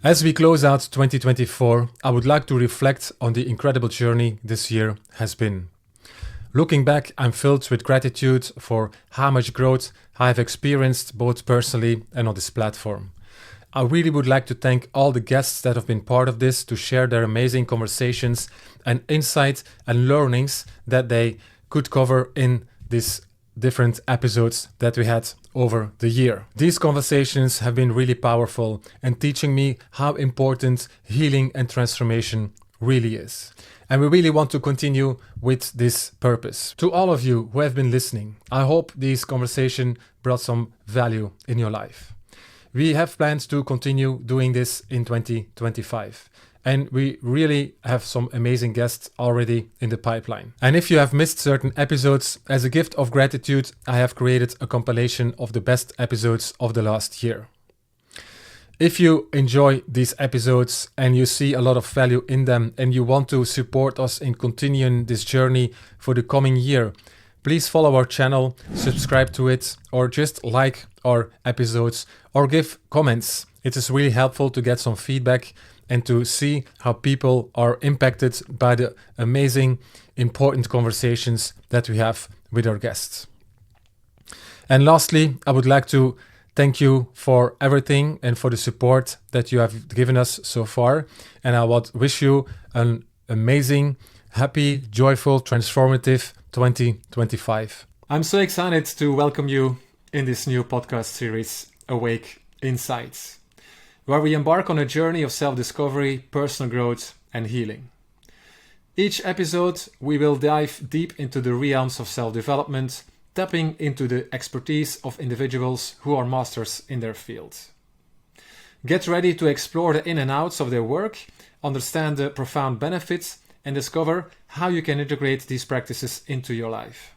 As we close out 2024, I would like to reflect on the incredible journey this year has been. Looking back, I'm filled with gratitude for how much growth I have experienced both personally and on this platform. I really would like to thank all the guests that have been part of this to share their amazing conversations and insights and learnings that they could cover in these different episodes that we had over the year. These conversations have been really powerful and teaching me how important healing and transformation really is. And we really want to continue with this purpose. To all of you who have been listening, I hope this conversation brought some value in your life. We have plans to continue doing this in 2025. And we really have some amazing guests already in the pipeline. And if you have missed certain episodes, as a gift of gratitude, I have created a compilation of the best episodes of the last year. If you enjoy these episodes and you see a lot of value in them and you want to support us in continuing this journey for the coming year, please follow our channel, subscribe to it, or just like our episodes or give comments. It is really helpful to get some feedback and to see how people are impacted by the amazing, important conversations that we have with our guests. And lastly, I would like to thank you for everything and for the support that you have given us so far. And I would wish you an amazing, happy, joyful, transformative 2025. I'm so excited to welcome you in this new podcast series, Awake Insights, where we embark on a journey of self-discovery, personal growth, and healing. Each episode, we will dive deep into the realms of self-development, tapping into the expertise of individuals who are masters in their field. Get ready to explore the in and outs of their work, understand the profound benefits, and discover how you can integrate these practices into your life.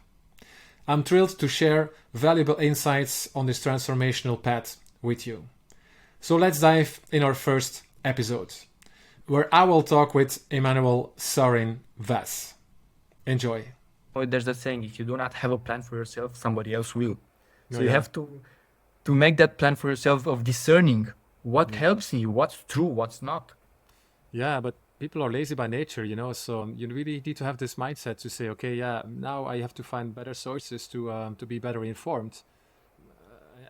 I'm thrilled to share valuable insights on this transformational path with you. So let's dive in our first episode, where I will talk with Emmanuel Sarin Vaz. Enjoy. There's a saying, if you do not have a plan for yourself, somebody else will. So you have to make that plan for yourself of discerning what helps you, what's true, what's not. Yeah, but people are lazy by nature, so you really need to have this mindset to say, okay, now I have to find better sources to be better informed.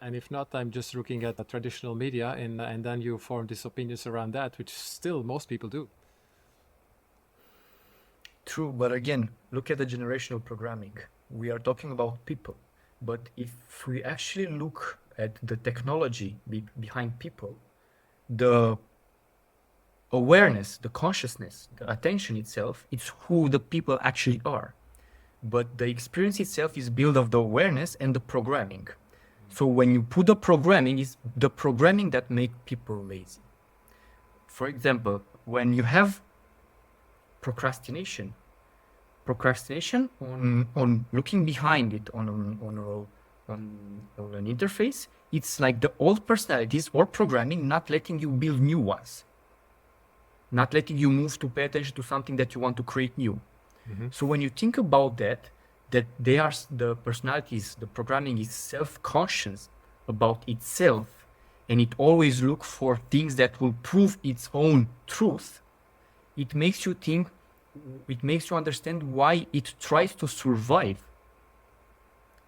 And if not, I'm just looking at the traditional media and then you form these opinions around that, which still most people do. True, but again, look at the generational programming. We are talking about people, but if we actually look at the technology behind people, the awareness, the consciousness, the attention itself, it's who the people actually are. But the experience itself is built of the awareness and the programming. So when you put the programming, is the programming that make people lazy. For example, when you have procrastination on looking behind it on an interface, it's like the old personalities or programming not letting you build new ones, not letting you move to pay attention to something that you want to create new. Mm-hmm. So when you think about that they are the personalities, the programming is self-conscious about itself, and it always look for things that will prove its own truth. It makes you think, it makes you understand why it tries to survive,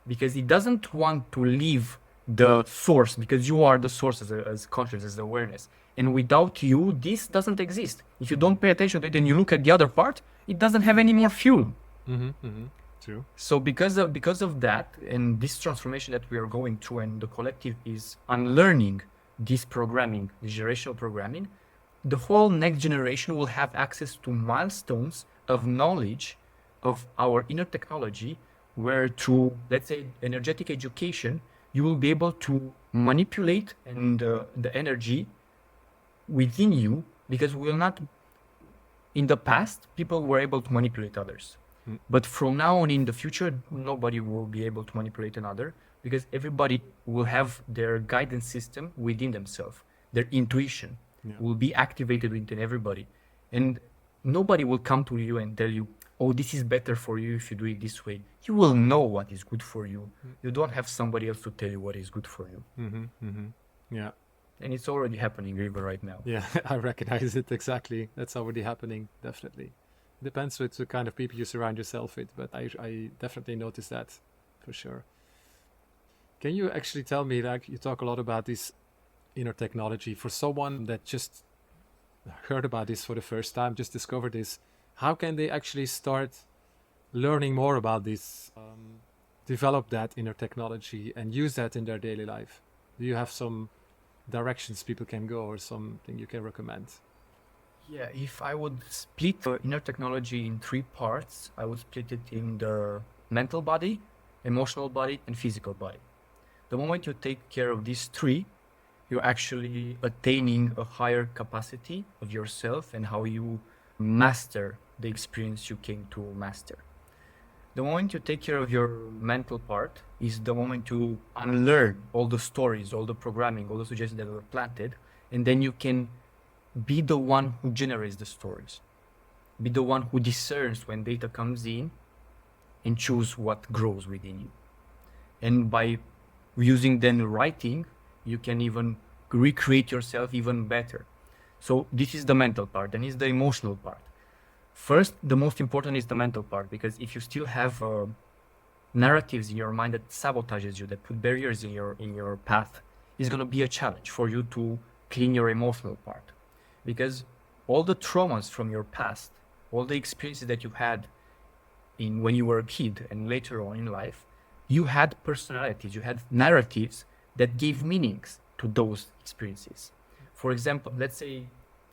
because it doesn't want to leave the source, because you are the source as conscious, as awareness, and without you this doesn't exist. If you don't pay attention to it and you look at the other part, it doesn't have any more fuel. Mm-hmm, mm-hmm. True. So because of that, and this transformation that we are going through, and the collective is unlearning this programming, this generational programming, the whole next generation will have access to milestones of knowledge of our inner technology, where through, let's say, energetic education, you will be able to manipulate and the energy within you, because we will not. In the past, people were able to manipulate others. But from now on in the future, nobody will be able to manipulate another, because everybody will have their guidance system within themselves. Their intuition will be activated within everybody. And nobody will come to you and tell you, oh, this is better for you if you do it this way. You will know what is good for you. You don't have somebody else to tell you what is good for you. Mm-hmm, mm-hmm. Yeah. And it's already happening even right now. Yeah, I recognize it exactly. That's already happening, definitely. Depends with the kind of people you surround yourself with, but I definitely notice that for sure. Can you actually tell me, like, you talk a lot about this inner technology, for someone that just heard about this for the first time, just discovered this, how can they actually start learning more about this, develop that inner technology and use that in their daily life? Do you have some directions people can go or something you can recommend? Yeah, if I would split the inner technology in three parts, I would split it in the mental body, emotional body, and physical body. The moment you take care of these three, you're actually attaining a higher capacity of yourself and how you master the experience you came to master. The moment you take care of your mental part is the moment you unlearn all the stories, all the programming, all the suggestions that were planted, and then you can be the one who generates the stories. Be the one who discerns when data comes in and choose what grows within you. And by using then writing, you can even recreate yourself even better. So this is the mental part, and is the emotional part. First, the most important is the mental part, because if you still have narratives in your mind that sabotages you, that put barriers in your path, it's going to be a challenge for you to clean your emotional part. Because all the traumas from your past, all the experiences that you had in when you were a kid and later on in life, you had personalities, you had narratives that gave meanings to those experiences. For example, let's say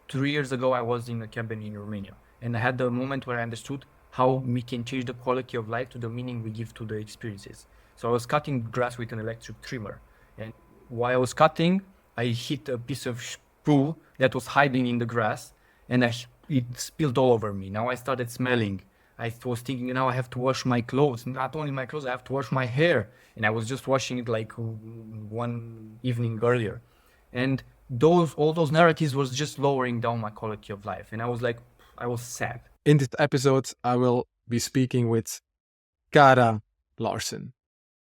3 years ago, I was in a cabin in Romania, and I had the moment where I understood how we can change the quality of life to the meaning we give to the experiences. So I was cutting grass with an electric trimmer, and while I was cutting, I hit a piece of poo that was hiding in the grass, and it spilled all over me. Now I started smelling. I was thinking, now I have to wash my clothes. Not only my clothes, I have to wash my hair. And I was just washing it like one evening earlier. And all those narratives was just lowering down my quality of life. And I was like, I was sad. In this episode, I will be speaking with Kara Larsen.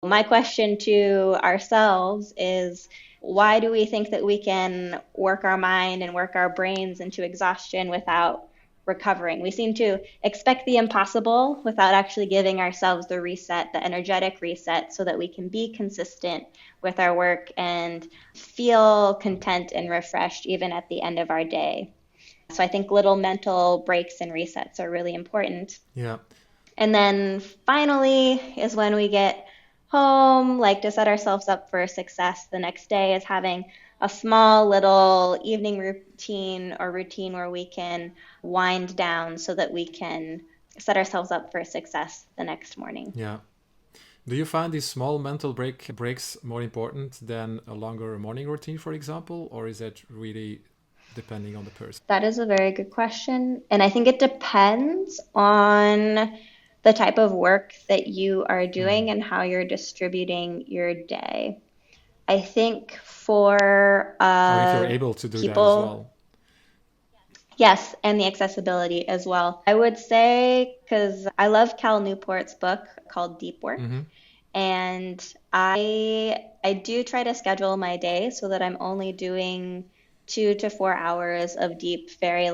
My question to ourselves is, why do we think that we can work our mind and work our brains into exhaustion without recovering? We seem to expect the impossible without actually giving ourselves the reset, the energetic reset, so that we can be consistent with our work and feel content and refreshed even at the end of our day. So I think little mental breaks and resets are really important. Yeah. And then finally is when we get home, like to set ourselves up for success the next day, is having a small little evening routine where we can wind down so that we can set ourselves up for success the next morning. Yeah. Do you find these small mental breaks more important than a longer morning routine, for example, or is that really depending on the person? That is a very good question. And I think it depends on the type of work that you are doing and how you're distributing your day. I think for or if you're able to do people, that as well. Yes, and the accessibility as well. I would say, because I love Cal Newport's book called Deep Work. And I do try to schedule my day so that I'm only doing 2 to 4 hours of deep, very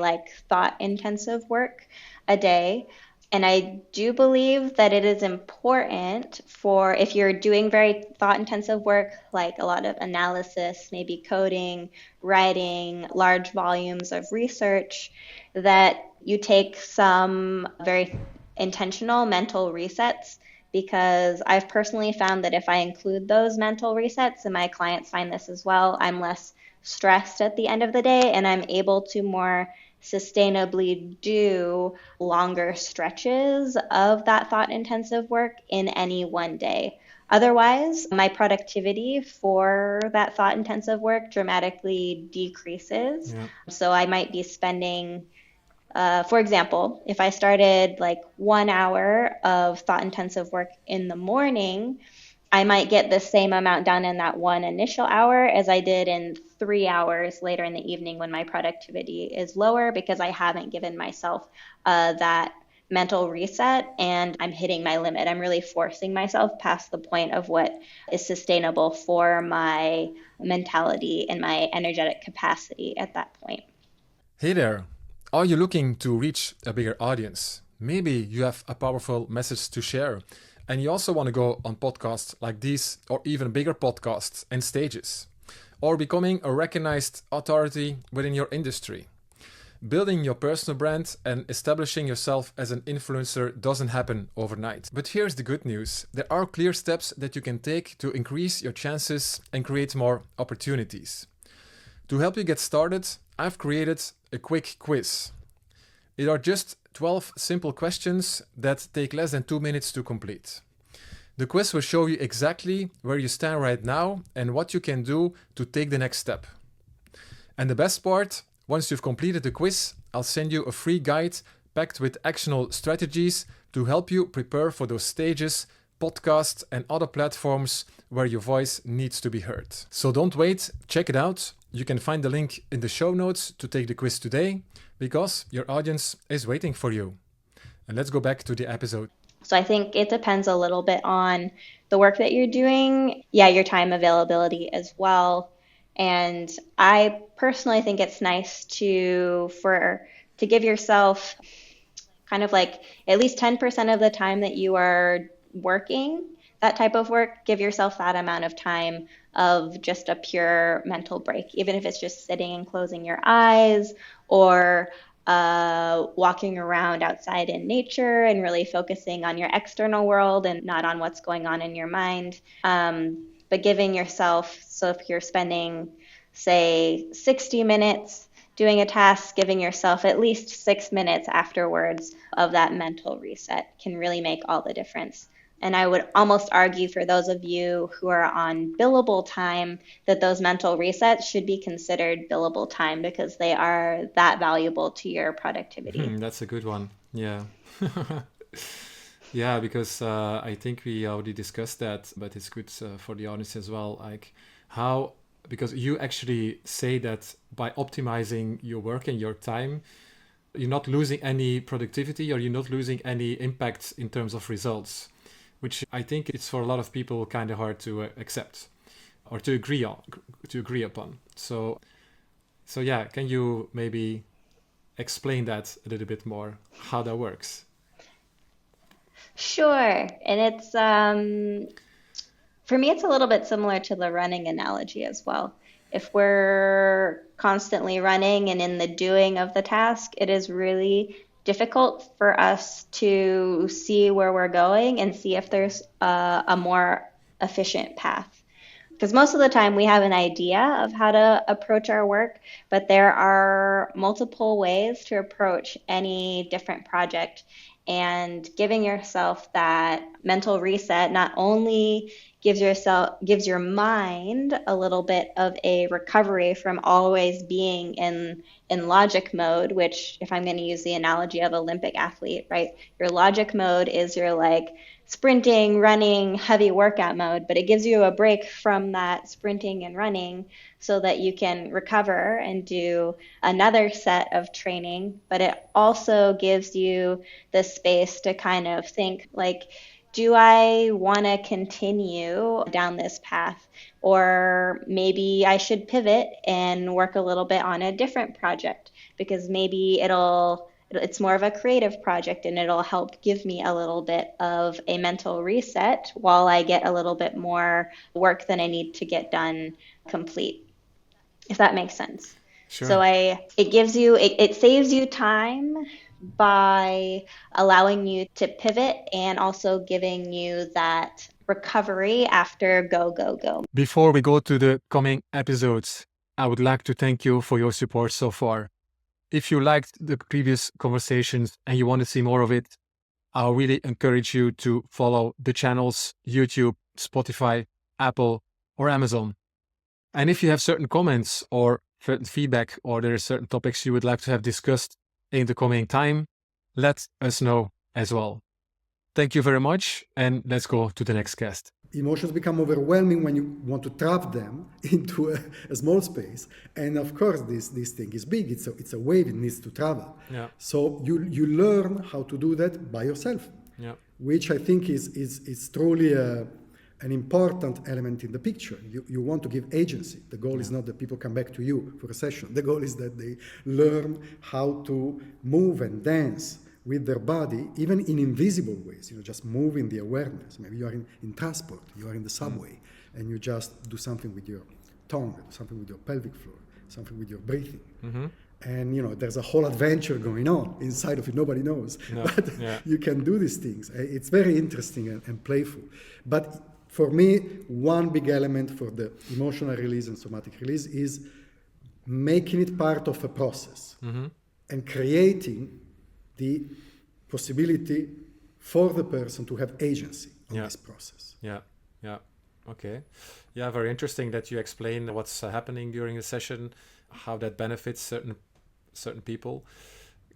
thought intensive work a day. And I do believe that it is important for, if you're doing very thought intensive work, like a lot of analysis, maybe coding, writing, large volumes of research, that you take some very intentional mental resets, because I've personally found that if I include those mental resets, and my clients find this as well, I'm less stressed at the end of the day and I'm able to more sustainably do longer stretches of that thought intensive work in any one day. Otherwise, my productivity for that thought intensive work dramatically decreases. Yeah. So I might be spending, for example, if I started 1 hour of thought intensive work in the morning, I might get the same amount done in that one initial hour as I did in 3 hours later in the evening when my productivity is lower, because I haven't given myself that mental reset and I'm hitting my limit. I'm really forcing myself past the point of what is sustainable for my mentality and my energetic capacity at that point. Hey there, are you looking to reach a bigger audience? Maybe you have a powerful message to share and you also want to go on podcasts like these or even bigger podcasts and stages, or becoming a recognized authority within your industry. Building your personal brand and establishing yourself as an influencer doesn't happen overnight. But here's the good news. There are clear steps that you can take to increase your chances and create more opportunities. To help you get started, I've created a quick quiz. It are just 12 simple questions that take less than 2 minutes to complete. The quiz will show you exactly where you stand right now and what you can do to take the next step. And the best part, once you've completed the quiz, I'll send you a free guide packed with actionable strategies to help you prepare for those stages, podcasts, and other platforms where your voice needs to be heard. So don't wait, check it out. You can find the link in the show notes to take the quiz today because your audience is waiting for you. And let's go back to the episode. So I think it depends a little bit on the work that you're doing. Yeah, your time availability as well. And I personally think it's nice to give yourself kind of like at least 10% of the time that you are working, that type of work, give yourself that amount of time of just a pure mental break, even if it's just sitting and closing your eyes or walking around outside in nature and really focusing on your external world and not on what's going on in your mind. But giving yourself, so if you're spending, say, 60 minutes doing a task, giving yourself at least 6 minutes afterwards of that mental reset can really make all the difference. And I would almost argue for those of you who are on billable time that those mental resets should be considered billable time because they are that valuable to your productivity. That's a good one. Yeah. Yeah, because I think we already discussed that, but it's good for the audience as well. Like how, because you actually say that by optimizing your work and your time, you're not losing any productivity or you're not losing any impact in terms of results, which I think it's for a lot of people kind of hard to accept or to agree upon. So yeah, can you maybe explain that a little bit more, how that works? Sure. And it's, for me, it's a little bit similar to the running analogy as well. If we're constantly running and in the doing of the task, it is really difficult for us to see where we're going and see if there's a more efficient path. Because most of the time we have an idea of how to approach our work, but there are multiple ways to approach any different project. And giving yourself that mental reset not only gives your mind a little bit of a recovery from always being in logic mode, which if I'm going to use the analogy of Olympic athlete, right? Your logic mode is your like sprinting, running, heavy workout mode, but it gives you a break from that sprinting and running so that you can recover and do another set of training. But it also gives you the space to kind of think like, do I want to continue down this path? Or maybe I should pivot and work a little bit on a different project because maybe it's more of a creative project and it'll help give me a little bit of a mental reset while I get a little bit more work than I need to get done complete, if that makes sense. Sure. So it saves you time by allowing you to pivot and also giving you that recovery after go. Before we go to the coming episodes, I would like to thank you for your support so far. If you liked the previous conversations and you want to see more of it, I'll really encourage you to follow the channels YouTube, Spotify, Apple, or Amazon. And if you have certain comments or certain feedback, or there are certain topics you would like to have discussed in the coming time, let us know as well. Thank you very much, and let's go to the next guest. Emotions become overwhelming when you want to trap them into a small space. And of course, this thing is big. It's a wave. It needs to travel. Yeah. So you learn how to do that by yourself, Yeah. which I think is truly an important element in the picture. You want to give agency. The goal is not that people come back to you for a session. The goal is that they learn how to move and dance with their body, even in invisible ways, just move in the awareness. Maybe you are in transport, you are in the subway, and you just do something with your tongue, something with your pelvic floor, something with your breathing. Mm-hmm. And there's a whole adventure going on inside of it, nobody knows. No. But Yeah. you can do these things. It's very interesting and playful. But for me, one big element for the emotional release and somatic release is making it part of a process and creating the possibility for the person to have agency on this process. Yeah, yeah, okay. Yeah, very interesting that you explain what's happening during the session, how that benefits certain people.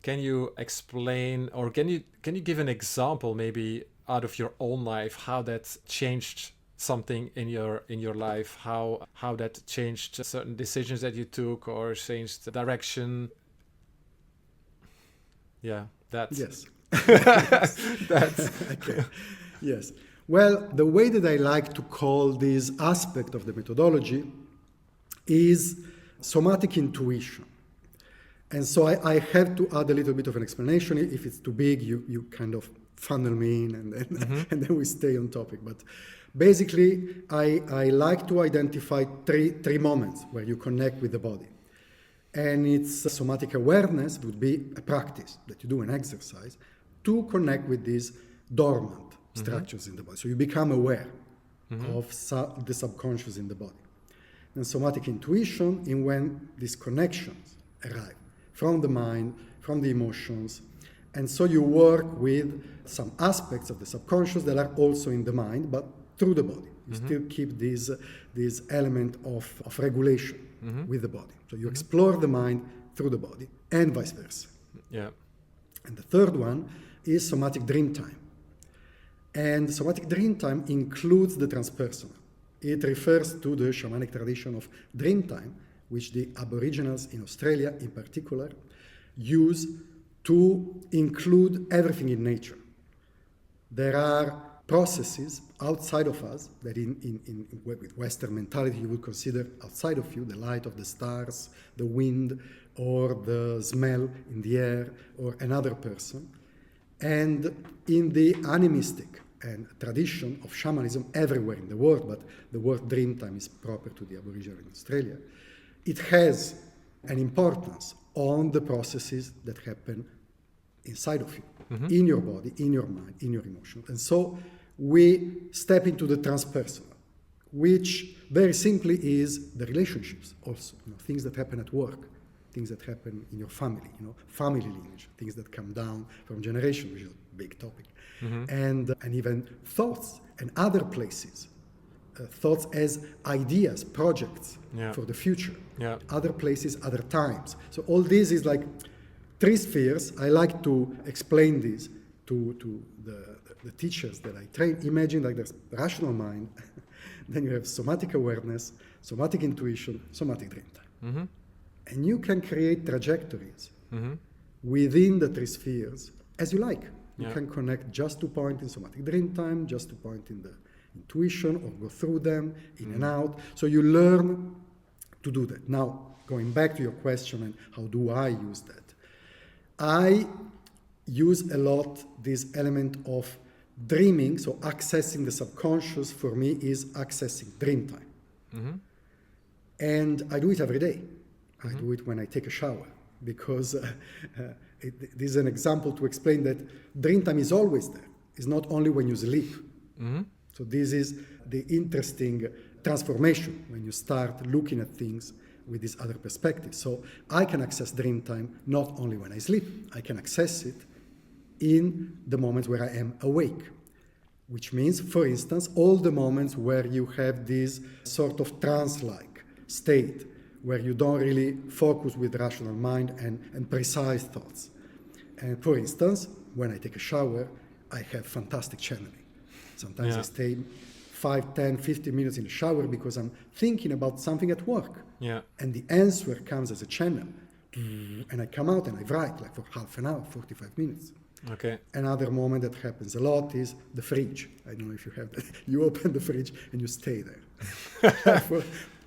Can you explain, or can you give an example maybe out of your own life, how that changed something in your life, how that changed certain decisions that you took or changed the direction? Yeah, that's... Yes. That's... Okay. Yes. Well, the way that I like to call this aspect of the methodology is somatic intuition. And so I have to add a little bit of an explanation. If it's too big, you kind of funnel me in and then we stay on topic. But basically, I like to identify three moments where you connect with the body. And it's somatic awareness would be a practice that you do, an exercise, to connect with these dormant structures in the body. So you become aware of the subconscious in the body. And somatic intuition in when these connections arrive from the mind, from the emotions. And so you work with some aspects of the subconscious that are also in the mind, but through the body. You still keep this element of regulation with the body. So you explore the mind through the body and vice versa. Yeah. And the third one is somatic dream time. And somatic dream time includes the transpersonal. It refers to the shamanic tradition of dream time, which the Aboriginals in Australia in particular use to include everything in nature. There are processes outside of us that with Western mentality you would consider outside of you, the light of the stars, the wind, or the smell in the air, or another person. And in the animistic and tradition of shamanism everywhere in the world, but the word dream time is proper to the Aboriginal in Australia, it has an importance on the processes that happen inside of you, in your body, in your mind, in your emotions. And so we step into the transpersonal, which very simply is the relationships also, things that happen at work, things that happen in your family, family lineage, things that come down from generation, which is a big topic, and even thoughts and other places, thoughts as ideas, projects for the future, other places, other times. So all this is like three spheres. I like to explain this to the teachers that I train. Imagine like there's rational mind, then you have somatic awareness, somatic intuition, somatic dream time. And you can create trajectories within the three spheres as you like. You can connect just to point in somatic dream time, just to point in the intuition, or go through them, in and out. So you learn to do that. Now, going back to your question and how do I use that? I use a lot this element of dreaming, so accessing the subconscious for me is accessing dream time. And I do it every day. I do it when I take a shower, because this is an example to explain that dream time is always there. It's not only when you sleep. So this is the interesting transformation when you start looking at things with this other perspective. So I can access dream time not only when I sleep, I can access it in the moments where I am awake, which means, for instance, all the moments where you have this sort of trance-like state, where you don't really focus with rational mind and precise thoughts. And for instance, when I take a shower, I have fantastic channeling. Sometimes I stay 5, 10, 15 minutes in the shower because I'm thinking about something at work. Yeah. And the answer comes as a channel. And I come out and I write like for half an hour, 45 minutes. Okay. Another moment that happens a lot is the fridge. I don't know if you have that. You open the fridge and you stay there for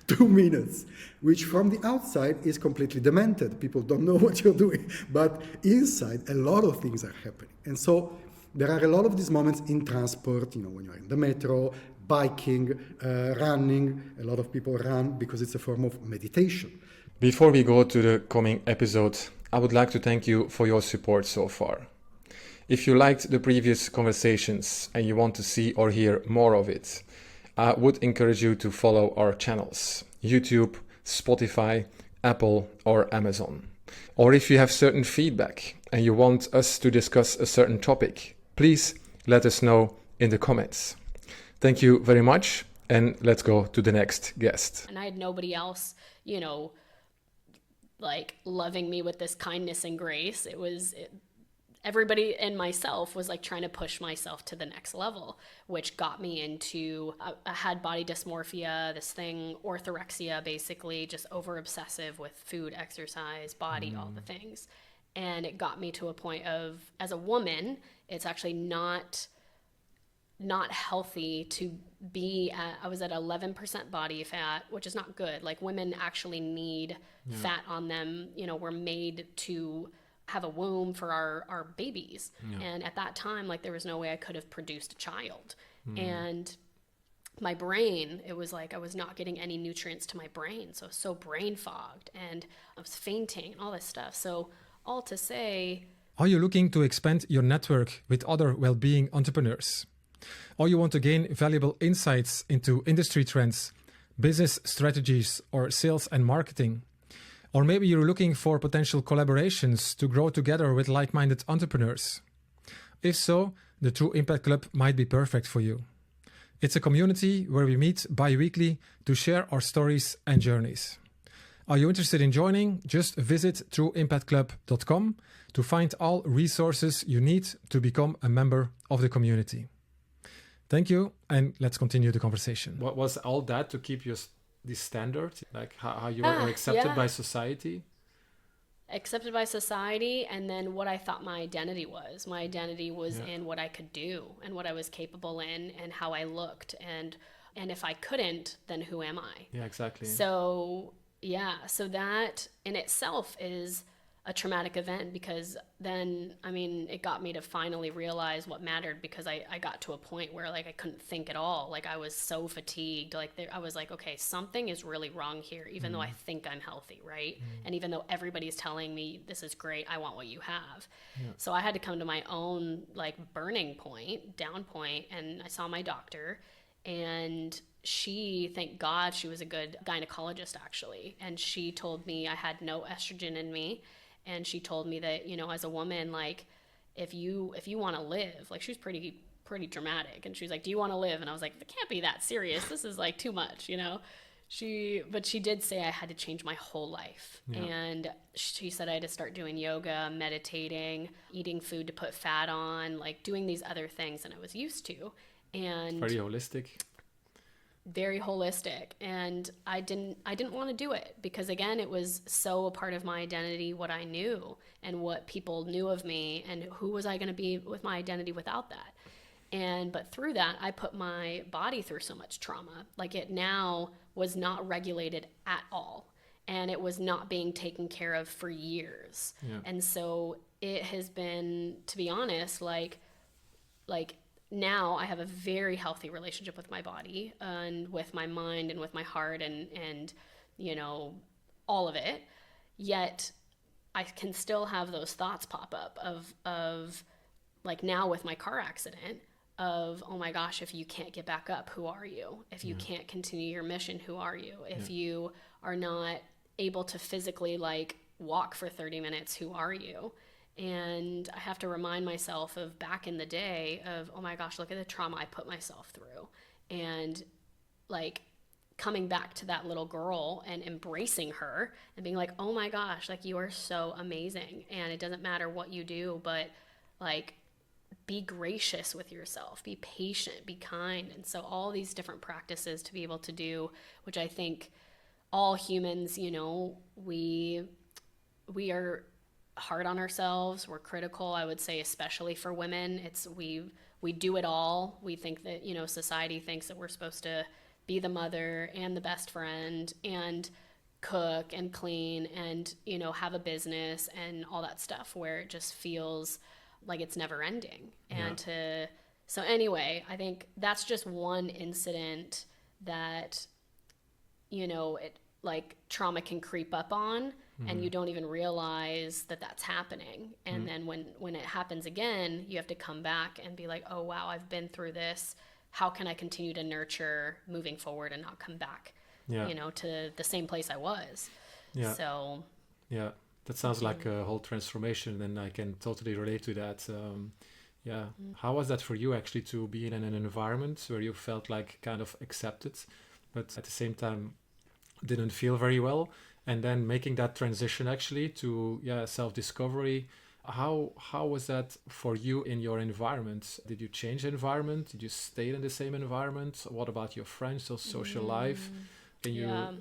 2 minutes, which from the outside is completely demented. People don't know what you're doing. But inside, a lot of things are happening. And so there are a lot of these moments in transport, when you're in the metro, biking, running. A lot of people run because it's a form of meditation. Before we go to the coming episode, I would like to thank you for your support so far. If you liked the previous conversations and you want to see or hear more of it, I would encourage you to follow our channels, YouTube, Spotify, Apple, or Amazon. Or if you have certain feedback and you want us to discuss a certain topic, please let us know in the comments. Thank you very much, and let's go to the next guest. And I had nobody else, like loving me with this kindness and grace. Everybody and myself was like trying to push myself to the next level, which got me into, I had body dysmorphia, this thing, orthorexia, basically just over obsessive with food, exercise, body, all the things. And it got me to a point of, as a woman, it's actually not healthy to be at, I was at 11% body fat, which is not good. Like women actually need fat on them. We're made to have a womb for our babies. And at that time, like there was no way I could have produced a child. And my brain, it was like I was not getting any nutrients to my brain. So I was so brain fogged and I was fainting and all this stuff. So all to say, are you looking to expand your network with other well-being entrepreneurs? Or you want to gain valuable insights into industry trends, business strategies, or sales and marketing? Or maybe you're looking for potential collaborations to grow together with like-minded entrepreneurs. If so, the True Impact Club might be perfect for you. It's a community where we meet bi-weekly to share our stories and journeys. Are you interested in joining? Just visit trueimpactclub.com to find all resources you need to become a member of the community. Thank you, and let's continue the conversation. What was all that to keep you this standard, like how you were accepted by society? Accepted by society, and then what I thought my identity was. My identity was in what I could do and what I was capable in and how I looked. And if I couldn't, then who am I? Yeah, exactly. So that in itself is a traumatic event, because then, it got me to finally realize what mattered, because I got to a point where like I couldn't think at all. Like I was so fatigued. Like I was like, okay, something is really wrong here, even though I think I'm healthy, right? And even though everybody's telling me this is great, I want what you have. So I had to come to my own like burning point, down point, and I saw my doctor, and she, thank God, she was a good gynecologist actually, and she told me I had no estrogen in me. And she told me that, as a woman, like, if you want to live, like, she was pretty dramatic. And she was like, do you want to live? And I was like, it can't be that serious. This is like too much, But she did say I had to change my whole life. Yeah. And she said I had to start doing yoga, meditating, eating food to put fat on, like doing these other things than I was used to. And very holistic. Very holistic, and I didn't want to do it, because again, it was so a part of my identity, what I knew and what people knew of me, and who was I going to be with my identity without that? But through that, I put my body through so much trauma. Like it now was not regulated at all, and it was not being taken care of for years. And so it has been, to be honest, like now I have a very healthy relationship with my body and with my mind and with my heart and all of it. Yet I can still have those thoughts pop up of like now with my car accident of, oh my gosh, if you can't get back up, who are you? If you can't continue your mission, who are you? If you are not able to physically like walk for 30 minutes, who are you? And I have to remind myself of back in the day of, oh my gosh, look at the trauma I put myself through. And like coming back to that little girl and embracing her and being like, oh my gosh, like you are so amazing. And it doesn't matter what you do, but like be gracious with yourself, be patient, be kind. And so all these different practices to be able to do, which I think all humans, you know, we are hard on ourselves. We're critical, I would say, especially for women. We do it all. We think that, you know, society thinks that we're supposed to be the mother and the best friend and cook and clean and, you know, have a business and all that stuff, where it just feels like it's never ending. And so anyway, I think that's just one incident that, you know, it like trauma can creep up on, and you don't even realize that that's happening. And then when it happens again, you have to come back and be like, oh wow, I've been through this. How can I continue to nurture moving forward and not come back, you know, to the same place I was? So that sounds like a whole transformation, and I can totally relate to that. How was that for you, actually, to be in an environment where you felt like kind of accepted, but at the same time didn't feel very well, and then making that transition actually to self-discovery? How was that for you in your environment? Did you change environment? Did you stay in the same environment? What about your friends or social life? Can you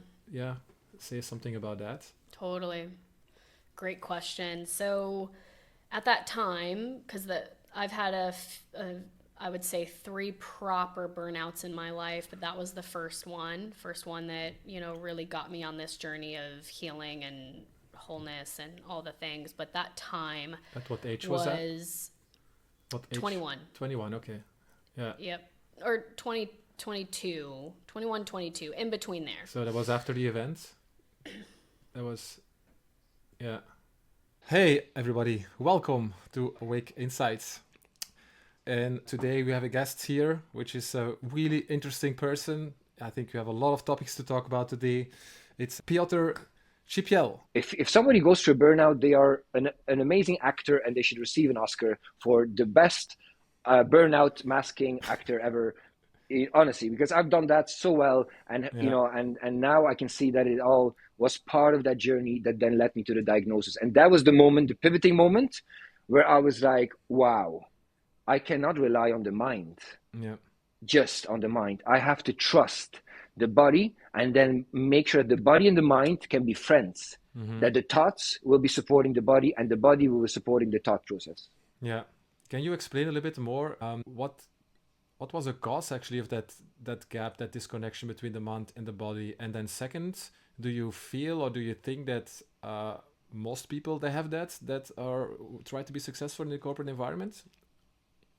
say something about that? Totally. Great question. So at that time, because I've had I would say 3 proper burnouts in my life, but that was the first one that, you know, really got me on this journey of healing and wholeness and all the things. But that time, at what age was that? What age? 21. 21, okay. Yeah. Yep. Or 22, in between there. So that was after the event? That was, Hey everybody, welcome to Awake Insights. And today we have a guest here, which is a really interesting person. I think we have a lot of topics to talk about today. It's Piotr Chipiel. If somebody goes through a burnout, they are an amazing actor, and they should receive an Oscar for the best burnout masking actor ever. Honestly, because I've done that so well, and you know, and now I can see that it all was part of that journey that then led me to the diagnosis. And that was the moment, the pivoting moment, where I was like, wow, I cannot rely on the mind, just on the mind. I have to trust the body, and then make sure that the body and the mind can be friends, that the thoughts will be supporting the body and the body will be supporting the thought process. Yeah. Can you explain a little bit more what was the cause actually of that gap, that disconnection between the mind and the body? And then second, do you feel or do you think that most people, they have that are try to be successful in the corporate environment?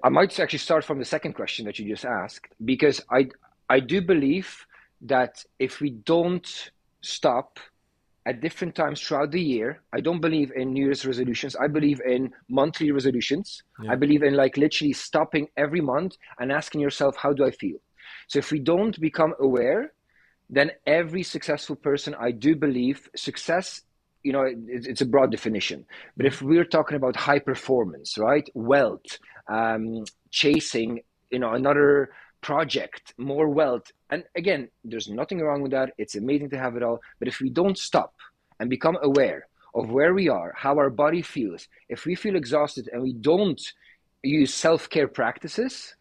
I might actually start from the second question that you just asked, because I do believe that if we don't stop at different times throughout the year, I don't believe in New Year's resolutions. I believe in monthly resolutions. I believe in like literally stopping every month and asking yourself, how do I feel? So if we don't become aware, then every successful person, I do believe success, you know, it's a broad definition. But if we're talking about high performance, right? Wealth, chasing, you know, another project, more wealth. And again, there's nothing wrong with that. It's amazing to have it all. But if we don't stop and become aware of where we are, how our body feels, if we feel exhausted and we don't use self-care practices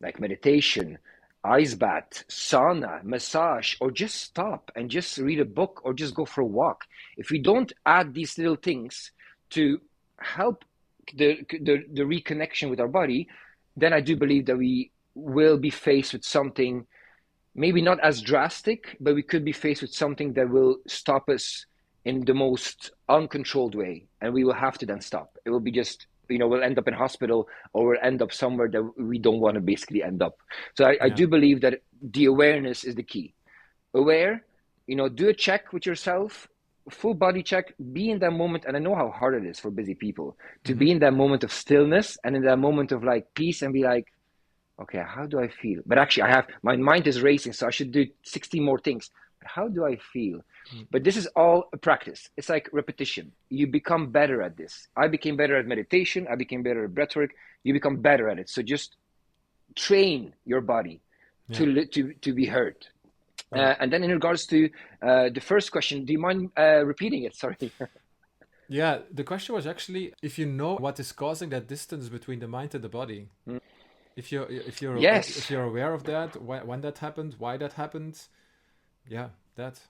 like meditation, ice bath, sauna, massage, or just stop and just read a book or just go for a walk. If we don't add these little things to help the reconnection with our body, then I do believe that we will be faced with something, maybe not as drastic, but we could be faced with something that will stop us in the most uncontrolled way. And we will have to then stop. It will be just, you know, we'll end up in hospital or we'll end up somewhere that we don't want to basically end up. So I do believe that the awareness is the key. Aware, you know, do a check with yourself, full body check, be in that moment. And I know how hard it is for busy people to be in that moment of stillness and in that moment of like peace and be like, okay, how do I feel? But actually my mind is racing, so I should do 60 more things. But how do I feel? But this is all a practice. It's like repetition. You become better at this. I became better at meditation. I became better at breathwork. You become better at it. So just train your body to be heard. And then in regards to the first question, do you mind repeating it? Sorry. Yeah, the question was actually if you know what is causing that distance between the mind and the body. If Yes, you're aware of that, when that happened, why that happened, yeah, that.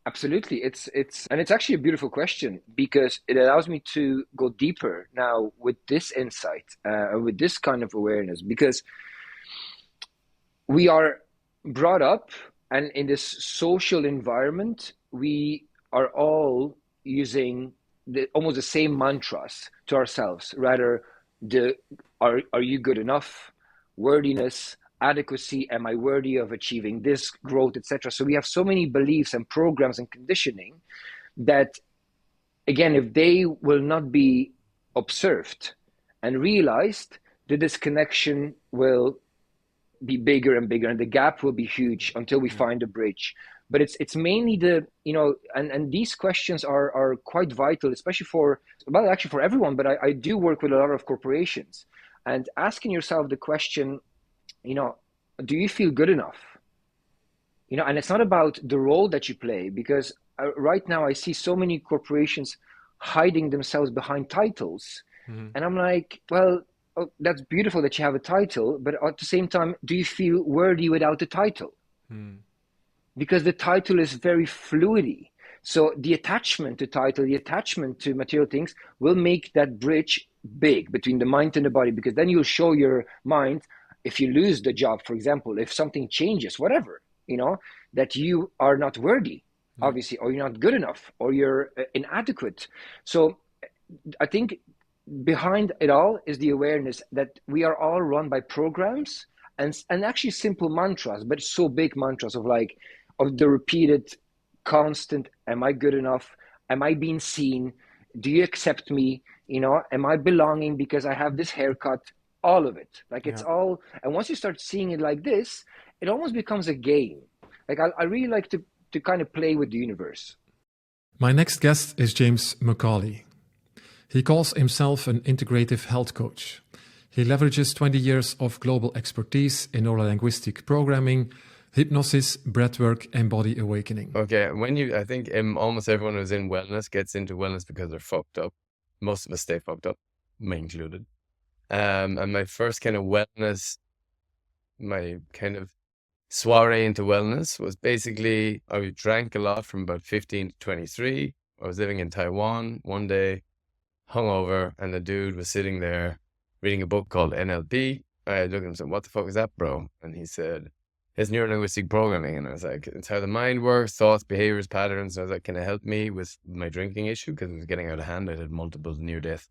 absolutely. It's actually a beautiful question because it allows me to go deeper now with this insight, with this kind of awareness, because we are brought up, and in this social environment, we are all using almost the same mantras to ourselves. Rather, the are you good enough, worthiness, adequacy, am I worthy of achieving this growth, etc. So we have so many beliefs and programs and conditioning that, again, if they will not be observed and realized, the disconnection will be bigger and bigger, and the gap will be huge until we find a bridge. But it's mainly the, and these questions are quite vital, especially actually for everyone, but I do work with a lot of corporations, and asking yourself the question, do you feel good enough? And it's not about the role that you play, because right now I see so many corporations hiding themselves behind titles. And I'm like, well, that's beautiful that you have a title, but at the same time, do you feel worthy without the title? Because the title is very fluidy. So the attachment to title, the attachment to material things will make that bridge big between the mind and the body, because then you'll show your mind, if you lose the job, for example, if something changes, whatever, that you are not worthy, obviously, or you're not good enough, or you're inadequate. So I think behind it all is the awareness that we are all run by programs and actually simple mantras, but so big mantras of the repeated constant, am I good enough? Am I being seen? Do you accept me? Am I belonging because I have this haircut? All of it. It's all, and once you start seeing it like this, it almost becomes a game. I really like to kind of play with the universe. My next guest is James McCauley. He calls himself an integrative health coach. He leverages 20 years of global expertise in neurolinguistic programming, hypnosis, breathwork, and body awakening. Okay, I think almost everyone who's in wellness gets into wellness because they're fucked up. Most of us stay fucked up, me included. And my first kind of wellness, my kind of soiree into wellness was basically, I drank a lot from about 15 to 23. I was living in Taiwan one day, hungover, and the dude was sitting there reading a book called NLP. I looked at him and said, what the fuck is that, bro? And he said, it's neurolinguistic programming. And I was like, it's how the mind works, thoughts, behaviors, patterns. And I was like, can it help me with my drinking issue? Because it was getting out of hand. I had multiple near-death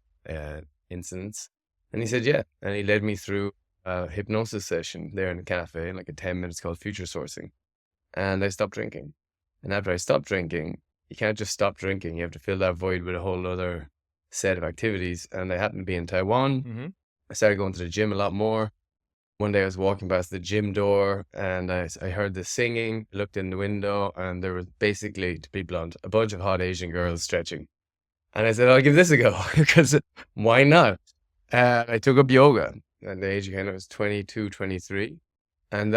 incidents. And he said, yeah. And he led me through a hypnosis session there in a cafe, like a 10 minutes, called Future Sourcing. And I stopped drinking. And after I stopped drinking, you can't just stop drinking. You have to fill that void with a whole other set of activities. And I happened to be in Taiwan. I started going to the gym a lot more. One day I was walking past the gym door and I heard the singing, looked in the window, and there was basically, to be blunt, a bunch of hot Asian girls stretching. And I said, I'll give this a go, because why not? I took up yoga at the age of I was 22, 23. And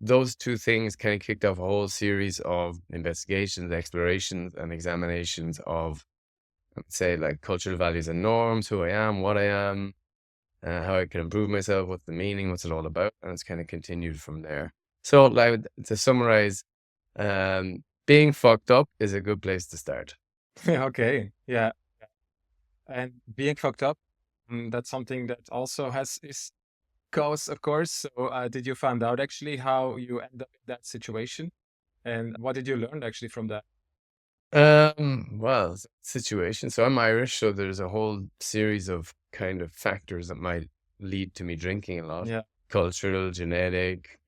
those two things kind of kicked off a whole series of investigations, explorations, and examinations of, say, like cultural values and norms, who I am, what I am, how I can improve myself, what's the meaning, what's it all about, and it's kind of continued from there. So, to summarize, being fucked up is a good place to start. Okay, yeah. And being fucked up, that's something that also has its cause, of course. So did you find out actually how you end up in that situation? And what did you learn actually from that? Well, situation. So I'm Irish, so there's a whole series of kind of factors that might lead to me drinking a lot. Yeah. Cultural, genetic,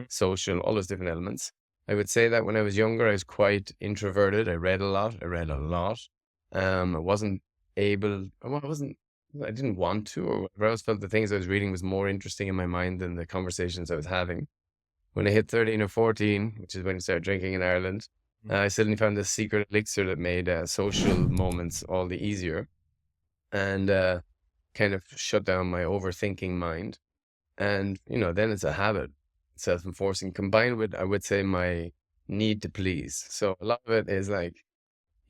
social, all those different elements. I would say that when I was younger, I was quite introverted. I read a lot. I didn't want to, or whatever. I always felt the things I was reading was more interesting in my mind than the conversations I was having. When I hit 13 or 14, which is when I started drinking in Ireland, I suddenly found this secret elixir that made social moments all the easier, and kind of shut down my overthinking mind. And, then it's a habit, self-enforcing, combined with, I would say, my need to please. So a lot of it is like,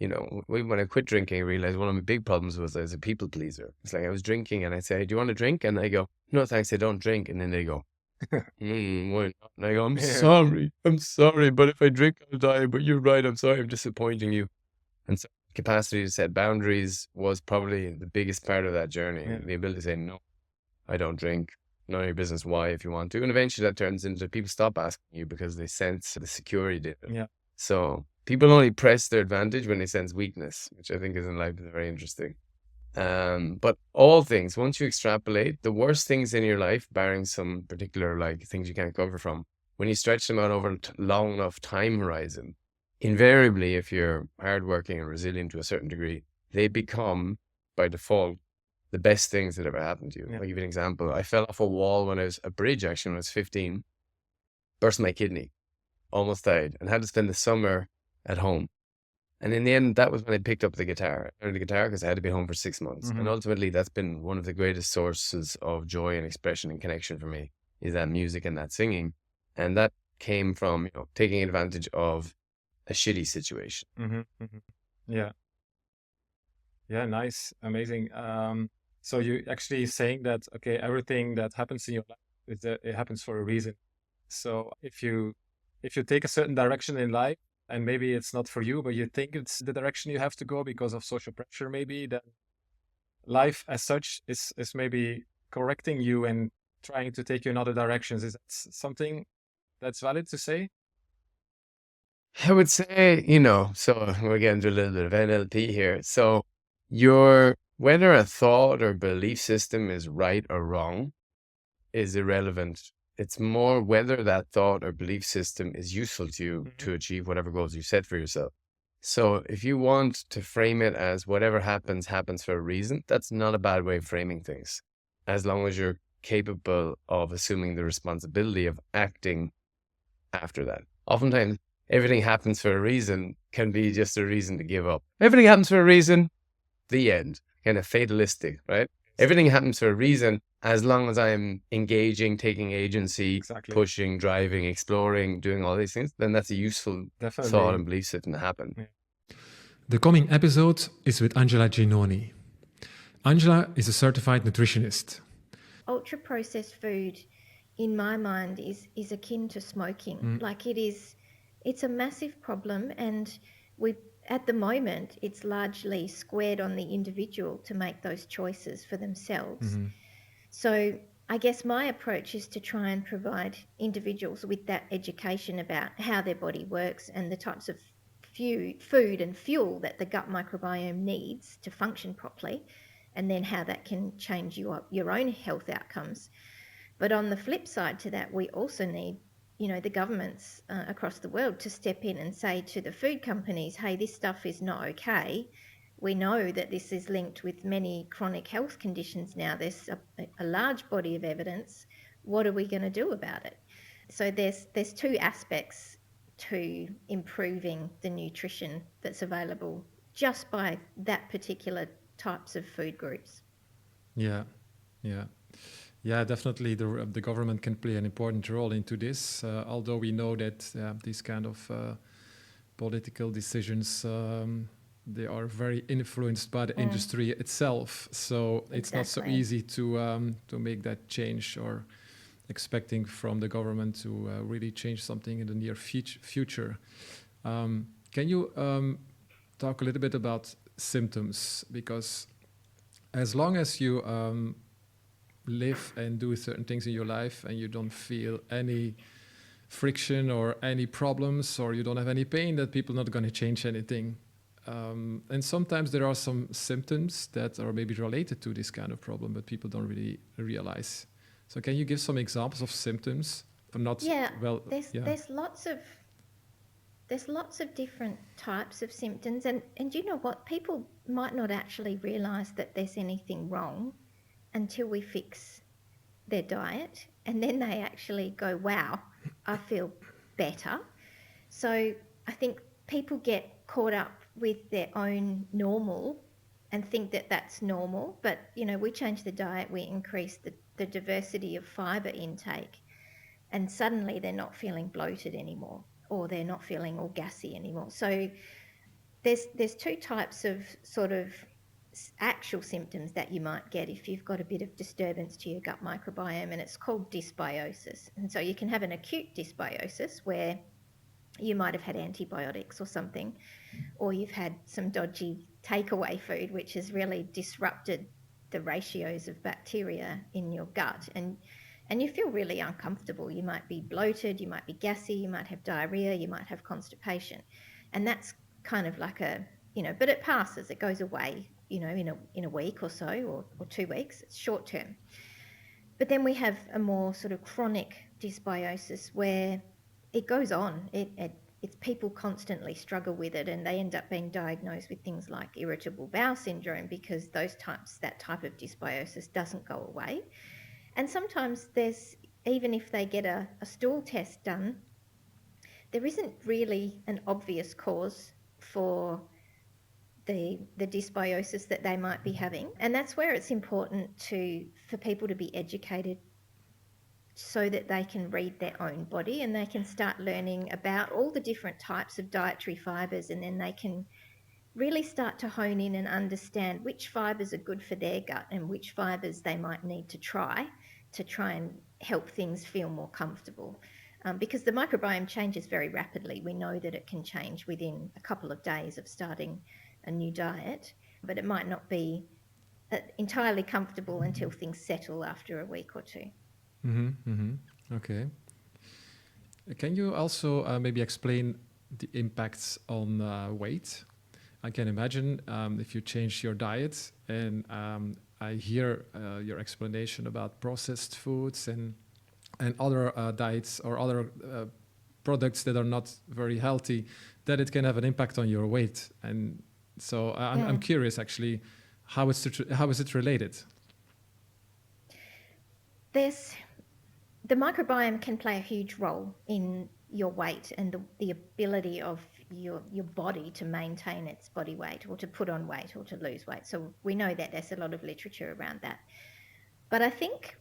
when I quit drinking, I realized one of my big problems was I was a people pleaser. It's like I was drinking and I say, "Do you want a drink?" And they go, "No, thanks, I don't drink." And then they go, why not? And I go, I'm sorry, but if I drink, I'll die. But you're right, I'm sorry, I'm disappointing you. And so capacity to set boundaries was probably the biggest part of that journey. Yeah. The ability to say, no, I don't drink. None of your business why if you want to. And eventually that turns into people stop asking you because they sense the security. Yeah. So people only press their advantage when they sense weakness, which I think is in life is very interesting. But all things, once you extrapolate, the worst things in your life, barring some particular like things you can't cover from, when you stretch them out over a long enough time horizon, invariably, if you're hardworking and resilient to a certain degree, they become by default the best things that ever happened to you. Yeah. I'll give you an example. I fell off a wall when I was a bridge actually when I was 15, burst my kidney, almost died, and had to spend the summer at home. And in the end, that was when I picked up the guitar. I learned the guitar because I had to be home for 6 months. And ultimately, that's been one of the greatest sources of joy and expression and connection for me, is that music and that singing. And that came from, taking advantage of a shitty situation. Yeah. Yeah, nice. Amazing. So you actually saying that, okay, everything that happens in your life, it happens for a reason. So if you take a certain direction in life, and maybe it's not for you, but you think it's the direction you have to go because of social pressure, maybe, then life as such is maybe correcting you and trying to take you in other directions. Is that something that's valid to say? I would say, so we're getting to a little bit of NLP here. So whether a thought or belief system is right or wrong is irrelevant. It's more whether that thought or belief system is useful to you to achieve whatever goals you set for yourself. So if you want to frame it as whatever happens, happens for a reason, that's not a bad way of framing things, as long as you're capable of assuming the responsibility of acting after that. Oftentimes, everything happens for a reason can be just a reason to give up. Everything happens for a reason, the end. Kind of fatalistic, right? Everything happens for a reason as long as I'm engaging, taking agency, pushing, driving, exploring, doing all these things, then that's a useful thought and belief system to happen. Yeah. The coming episode is with Angela Ginoni. Angela is a certified nutritionist. Ultra-processed food, in my mind, is akin to smoking. Like it's a massive problem, and at the moment, it's largely squared on the individual to make those choices for themselves. So I guess my approach is to try and provide individuals with that education about how their body works and the types of food and fuel that the gut microbiome needs to function properly, and then how that can change your own health outcomes. But on the flip side to that, we also need the governments across the world to step in and say to the food companies, hey, this stuff is not okay. We know that this is linked with many chronic health conditions now. There's a large body of evidence. What are we going to do about it? So there's two aspects to improving the nutrition that's available just by that particular types of food groups. Yeah, definitely the government can play an important role into this, although we know that these kind of political decisions, they are very influenced by the industry itself. So it's not so easy to make that change, or expecting from the government to really change something in the near future. Can you talk a little bit about symptoms? Because as long as you live and do certain things in your life and you don't feel any friction or any problems, or you don't have any pain, that people are not going to change anything. And sometimes there are some symptoms that are maybe related to this kind of problem, but people don't really realize. So can you give some examples of symptoms? There's lots of different types of symptoms, and you know what, people might not actually realize that there's anything wrong until we fix their diet, and then they actually go, wow, I feel better. So I think people get caught up with their own normal and think that that's normal, but we change the diet, we increase the diversity of fiber intake, and suddenly they're not feeling bloated anymore, or they're not feeling all gassy anymore. So there's two types of sort of actual symptoms that you might get if you've got a bit of disturbance to your gut microbiome, and it's called dysbiosis. And so you can have an acute dysbiosis where you might have had antibiotics or something, or you've had some dodgy takeaway food which has really disrupted the ratios of bacteria in your gut, and you feel really uncomfortable. You might be bloated, you might be gassy, you might have diarrhea, you might have constipation, and that's kind of like a, but it passes, it goes away, in a week or so, or 2 weeks. It's short term. But then we have a more sort of chronic dysbiosis where it goes on. It's people constantly struggle with it, and they end up being diagnosed with things like irritable bowel syndrome because that type of dysbiosis doesn't go away. And sometimes even if they get a stool test done, there isn't really an obvious cause for the dysbiosis that they might be having. And that's where it's important for people to be educated so that they can read their own body and they can start learning about all the different types of dietary fibers, and then they can really start to hone in and understand which fibers are good for their gut and which fibers they might need to try and help things feel more comfortable. Because the microbiome changes very rapidly. We know that it can change within a couple of days of starting a new diet, but it might not be entirely comfortable until things settle after a week or two. Okay. Can you also maybe explain the impacts on weight? I can imagine if you change your diet, and I hear your explanation about processed foods and other diets or other products that are not very healthy, that it can have an impact on your weight. And so I'm curious, actually, how is it related? The microbiome can play a huge role in your weight and the ability of your body to maintain its body weight, or to put on weight, or to lose weight. So we know that there's a lot of literature around that. But I think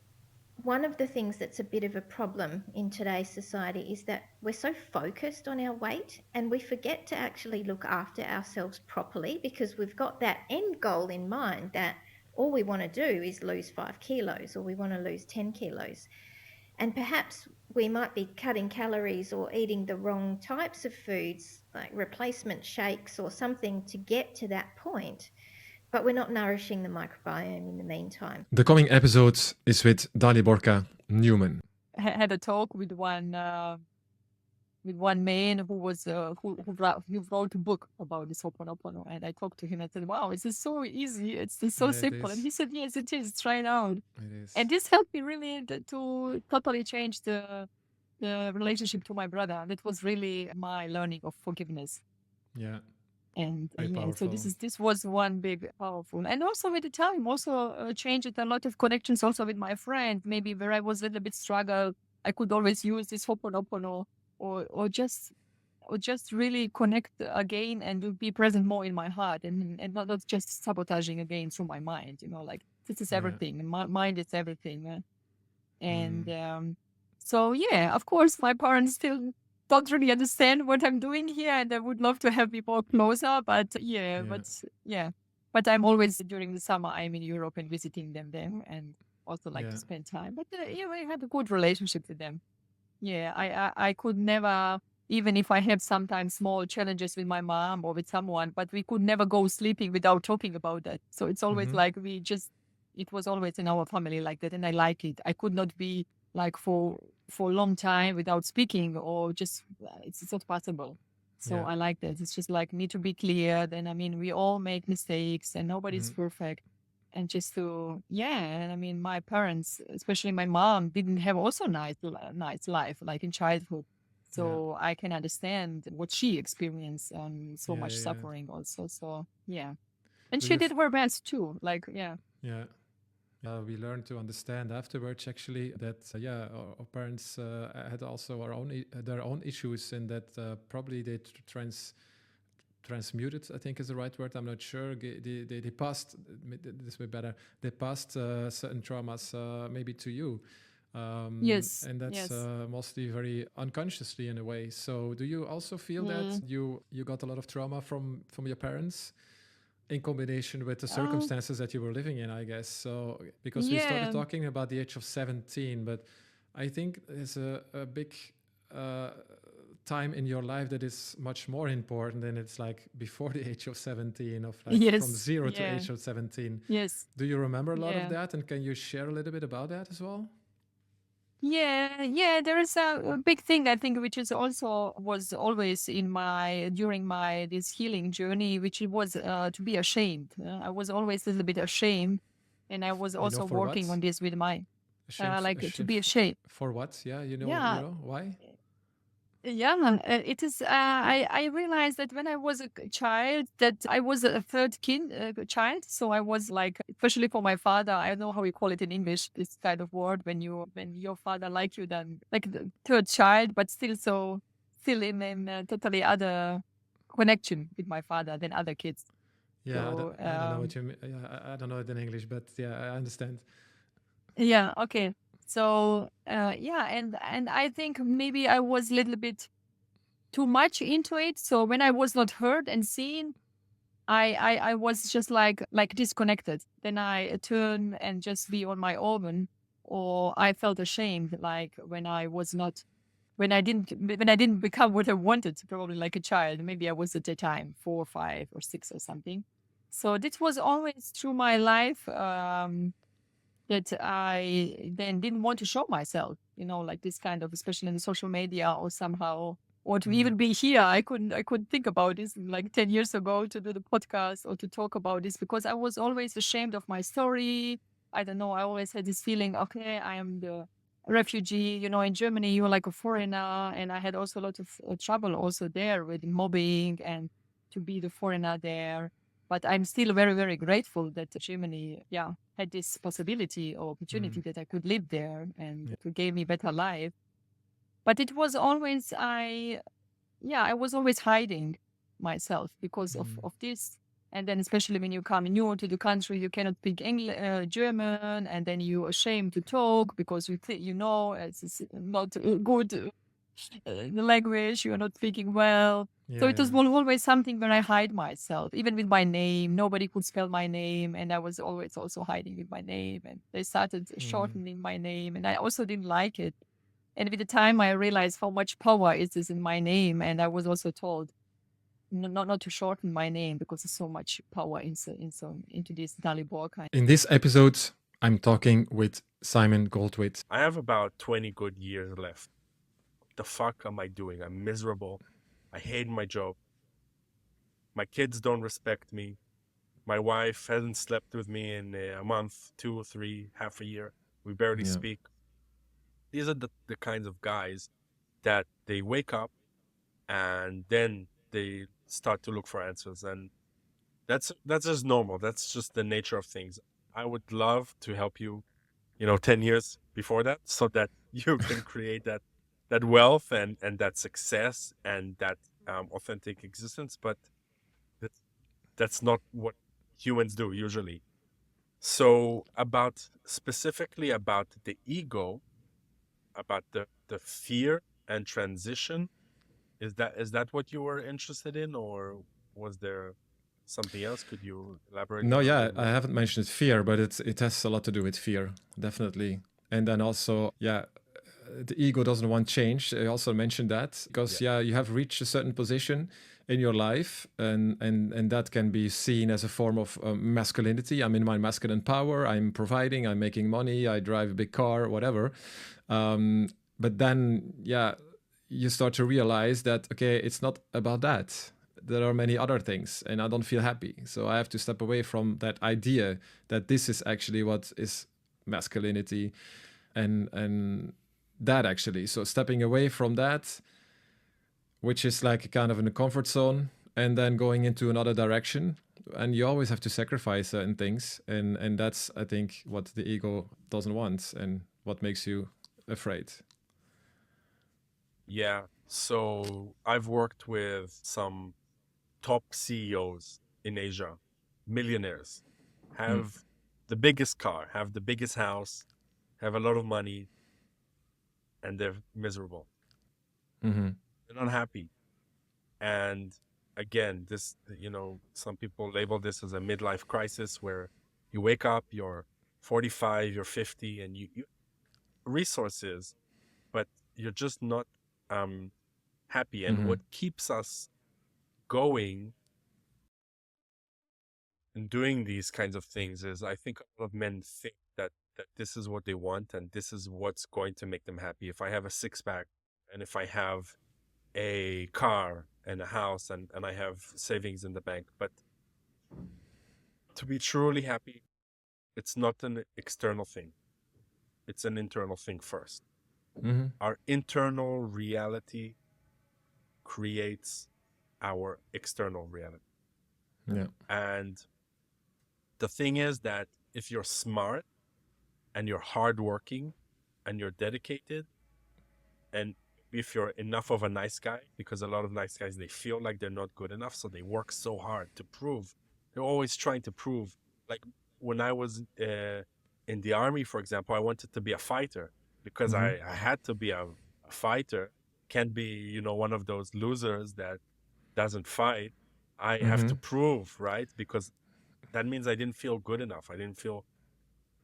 one of the things that's a bit of a problem in today's society is that we're so focused on our weight and we forget to actually look after ourselves properly, because we've got that end goal in mind that all we want to do is lose 5 kilos, or we want to lose 10 kilos. And perhaps we might be cutting calories or eating the wrong types of foods, like replacement shakes or something, to get to that point. But we're not nourishing the microbiome in the meantime. The coming episode is with Daliborka Newman. I had a talk with one man who was who wrote a book about this Ho'oponopono, and I talked to him and said, "Wow, it's just so easy. It's just so simple." And he said, "Yes, it is. Try it out." It is. And this helped me really to totally change the relationship to my brother. That was really my learning of forgiveness. Yeah. And Very yeah, so powerful. this was one big powerful, and also with the time also changed a lot of connections also with my friend. Maybe where I was a little bit struggle, I could always use this Ho'oponopono, or just really connect again and be present more in my heart, and not just sabotaging again through my mind. Like this is everything. Mind is everything. And so yeah, of course, my parents still don't really understand what I'm doing here, and I would love to have people closer. But but I'm always, during the summer, I'm in Europe and visiting them there, and also like to spend time. But I had a good relationship with them. Yeah, I could never, even if I have sometimes small challenges with my mom or with someone, but we could never go sleeping without talking about that. So it's always like it was always in our family like that, and I like it. I could not be like for a long time without speaking, or just it's not possible. So I like that. It's just like need to be clear. Then we all make mistakes, and nobody's perfect. And just to and my parents, especially my mom, didn't have also nice life like in childhood. So I can understand what she experienced, so much suffering also. So and she did her best too. Like we learned to understand afterwards, actually, that our parents had also their own issues, and that probably they transmuted, I think is the right word. I'm not sure. They passed this way better. They passed certain traumas maybe to you, Yes. And that's Yes. mostly very unconsciously in a way. So do you also feel that you got a lot of trauma from your parents in combination with the Oh, circumstances that you were living in, I guess? So because we started yeah. talking about the age of 17, but I think there's a big uh, time in your life that is much more important, and it's like before the age of 17, of like from Yes. 0 to Yeah. age of 17. Yes. Do you remember a lot of Yeah. that, and can you share a little bit about that as well? Yeah, yeah, there is a big thing I think which is also was always in my during my this healing journey, which it was to be ashamed. I was always a little bit ashamed, and I was You know, also for working what? on this with my Ashamed, like to ashamed be ashamed. for what? Yeah, you Yeah, know why? yeah, it is. I realized that when I was a child, that I was a third child. So I was like, especially for my father, I don't know how you call it in English. This kind of word when your father like you, then like the third child, but still in a totally other connection with my father than other kids. Yeah, So I don't know what you mean. Yeah, I don't know it in English, but yeah, I understand. yeah, okay. So yeah, and I think maybe I was a little bit too much into it. So when I was not heard and seen, I was just like disconnected. Then I turn and just be on my own, or I felt ashamed, like when I didn't become what I wanted, probably like a child. Maybe I was at the time 4 or 5 or 6 or something. So this was always through my life. That I then didn't want to show myself, like this kind of, especially in the social media or somehow, or to even be here. I couldn't think about this like 10 years ago to do the podcast or to talk about this because I was always ashamed of my story. I don't know. I always had this feeling, okay, I am the refugee, in Germany, you're like a foreigner. And I had also a lot of trouble also there with mobbing and to be the foreigner there. But I'm still very, very grateful that Germany, yeah, had this possibility or opportunity that I could live there and Yeah. to give me better life. But it was always I was always hiding myself because of this. And then especially when you come new to the country, you cannot speak German, and then you're ashamed to talk because it's not good the language, you're not speaking well. So Yeah, it was yeah. always something where I hide myself, even with my name. Nobody could spell my name, and I was always also hiding with my name. And they started shortening my name, and I also didn't like it. And with the time, I realized how much power is this in my name, and I was also told not to shorten my name because there's so much power into this Dalibor kind. In this episode, I'm talking with Simon Goldwit. I have about 20 good years left. What the fuck am I doing? I'm miserable. I hate my job. My kids don't respect me. My wife hasn't slept with me in a month, 2 or 3, half a year. We barely Yeah. speak. These are the kinds of guys that they wake up and then they start to look for answers. And that's just normal. That's just the nature of things. I would love to help you, 10 years before that so that you can create that wealth and that success and that authentic existence. But that's not what humans do usually. So specifically about the ego, about the fear and transition, is that what you were interested in, or was there something else? Could you elaborate No, a little yeah, bit I more? haven't mentioned fear, but it has a lot to do with fear, definitely. And then also, yeah, the ego doesn't want change. I also mentioned that because Yeah. you have reached a certain position in your life, and that can be seen as a form of masculinity. I'm in my masculine power. I'm providing. I'm making money. I drive a big car, whatever. But then, yeah, you start to realize that okay, it's not about that. There are many other things, and I don't feel happy. So I have to step away from that idea that this is actually what is masculinity, and that actually. So stepping away from that, which is like kind of in a comfort zone, and then going into another direction. And you always have to sacrifice certain things, and that's I think what the ego doesn't want, and what makes you afraid. Yeah. So I've worked with some top CEOs in Asia, millionaires, have the biggest car, have the biggest house, have a lot of money, and they're miserable. Mm-hmm. They're not happy. And again, this, some people label this as a midlife crisis, where you wake up, you're 45, you're 50, and you resources, but you're just not happy. And Mm-hmm. what keeps us going and doing these kinds of things is, I think a lot of men think that this is what they want and this is what's going to make them happy. If I have a six pack, and if I have a car and a house, and I have savings in the bank. But to be truly happy, it's not an external thing. It's an internal thing first. Mm-hmm. Our internal reality creates our external reality. Yeah. And the thing is that if you're smart and you're hardworking and you're dedicated, and if you're enough of a nice guy, because a lot of nice guys, they feel like they're not good enough, so they work so hard to prove. They're always trying to prove. Like when I was in the army, for example, I wanted to be a fighter because Mm-hmm. I had to be a fighter. Can't be, one of those losers that doesn't fight. I have to Mm-hmm. prove, right? Because that means I didn't feel good enough. I didn't feel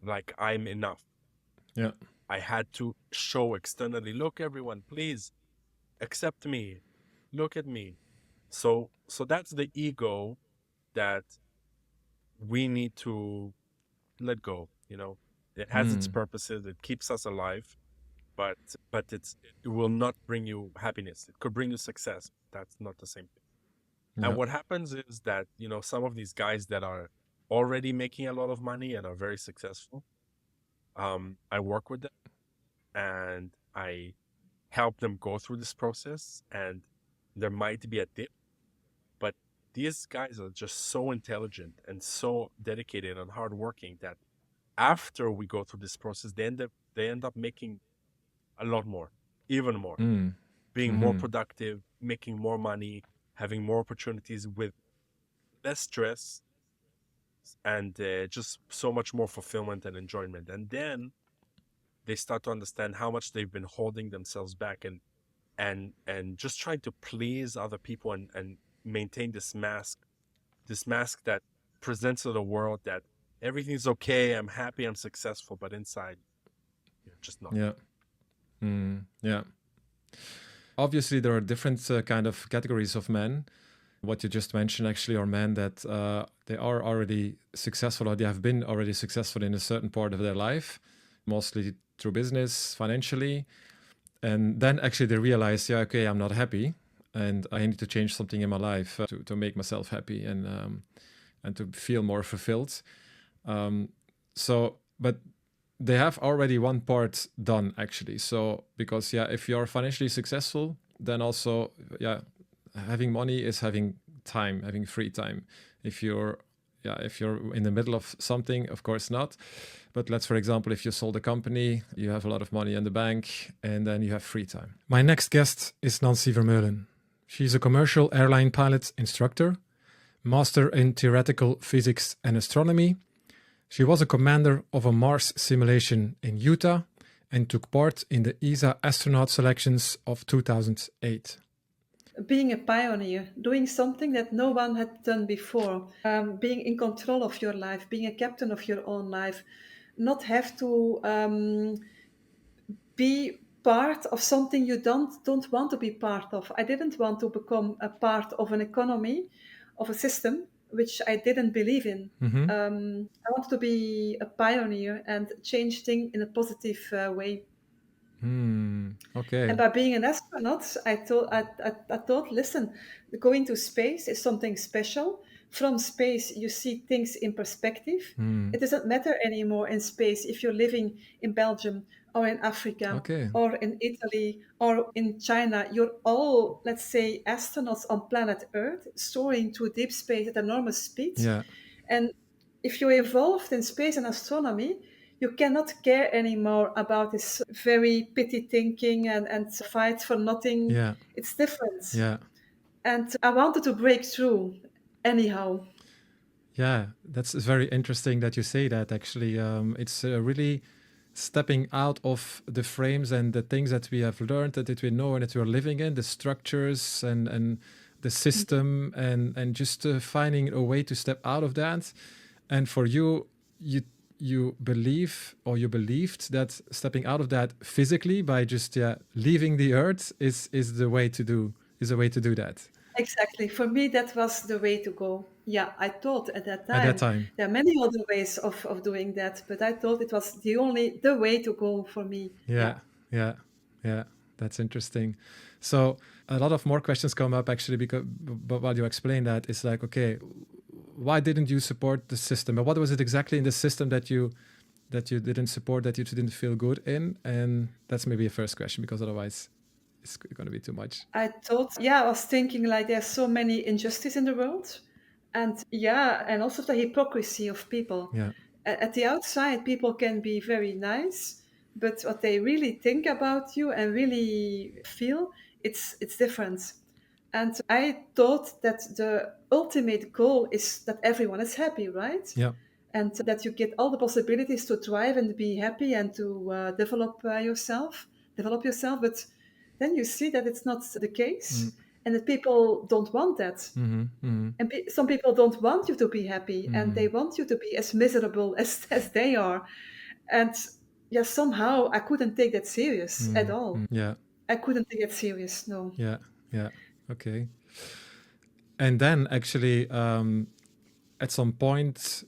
like I'm enough. Yeah. I had to show externally, look, everyone, please accept me. Look at me. So that's the ego that we need to let go. It has its Mm. purposes. It keeps us alive, but it will not bring you happiness. It could bring you success. That's not the same thing. Yeah. And what happens is that, some of these guys that are already making a lot of money and are very successful, I work with them and I help them go through this process. And there might be a dip, but these guys are just so intelligent and so dedicated and hardworking that after we go through this process, they end up making a lot more, even more, Mm. being more Mm-hmm. productive, making more money, having more opportunities with less stress, and just so much more fulfillment and enjoyment. And then they start to understand how much they've been holding themselves back and just trying to please other people and maintain this mask that presents to the world that everything's okay, I'm happy, I'm successful, but inside you're just not. Yeah. Yeah. Obviously, there are different kind of categories of men. What you just mentioned actually are men that they are already successful, or they have been already successful in a certain part of their life, mostly through business, financially. And then actually they realize, yeah, okay, I'm not happy and I need to change something in my life to make myself happy and to feel more fulfilled. But they have already one part done actually. So because if you're financially successful, then also having money is having time, having free time. If you're in the middle of something, of course not. But let's, for example, if you sold a company, you have a lot of money in the bank, and then you have free time. My next guest is Nancy Vermeulen. She's a commercial airline pilot instructor, master in theoretical physics and astronomy. She was a commander of a Mars simulation in Utah and took part in the ESA astronaut selections of 2008. Being a pioneer, doing something that no one had done before, being in control of your life, being a captain of your own life, not have to be part of something you don't want to be part of. I didn't want to become a part of an economy, of a system which I didn't believe in. Mm-hmm. I wanted to be a pioneer and change things in a positive way. Okay. And by being an astronaut, I thought, listen, going to space is something special. From space, you see things in perspective. It doesn't matter anymore in space if you're living in Belgium or in Africa or in Italy or in China. You're all, let's say, astronauts on planet Earth, soaring through deep space at enormous speed. Yeah. And if you're involved in space and astronomy, you cannot care anymore about this very petty thinking and fight for nothing. Yeah. It's different. Yeah. And I wanted to break through anyhow. Yeah, that's very interesting that you say that, actually. It's really stepping out of the frames and the things that we have learned, that we know and that we're living in, the structures and the system, and just finding a way to step out of that. And for you, you believe, or you believed, that stepping out of that physically by just leaving the earth is the way to do that. Exactly. For me, that was the way to go. Yeah, I thought at that At that time time. there are many other ways of doing that, but I thought it was the way to go for me. Yeah. That's interesting. So a lot of more questions come up actually, because but while you explain that, it's like, okay, why didn't you support the system? But what was it exactly in the system that you didn't support, that you didn't feel good in? And that's maybe a first question, because otherwise it's going to be too much. I thought, I was thinking like there's so many injustice in the world, and also the hypocrisy of people. Yeah. At the outside, people can be very nice, but what they really think about you and really feel, it's different. And I thought that the ultimate goal is that everyone is happy, right? Yeah. And that you get all the possibilities to thrive and be happy and to develop yourself. But then you see that it's not the case, and that people don't want that. And some people don't want you to be happy, and they want you to be as miserable as they are. And somehow I couldn't take that serious at all. Yeah. I couldn't take it serious, no. Yeah. Okay. And then actually, at some point,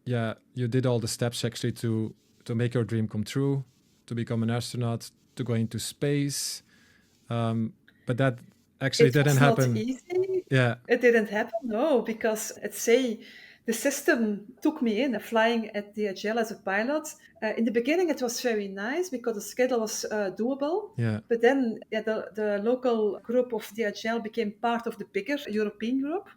you did all the steps actually to make your dream come true, to become an astronaut, to go into space. But that actually didn't happen. It was not easy. Yeah. It didn't happen, no, because let's say the system took me in, flying at DHL as a pilot. In the beginning, it was very nice because the schedule was doable. Yeah. But then the local group of DHL became part of the bigger European group.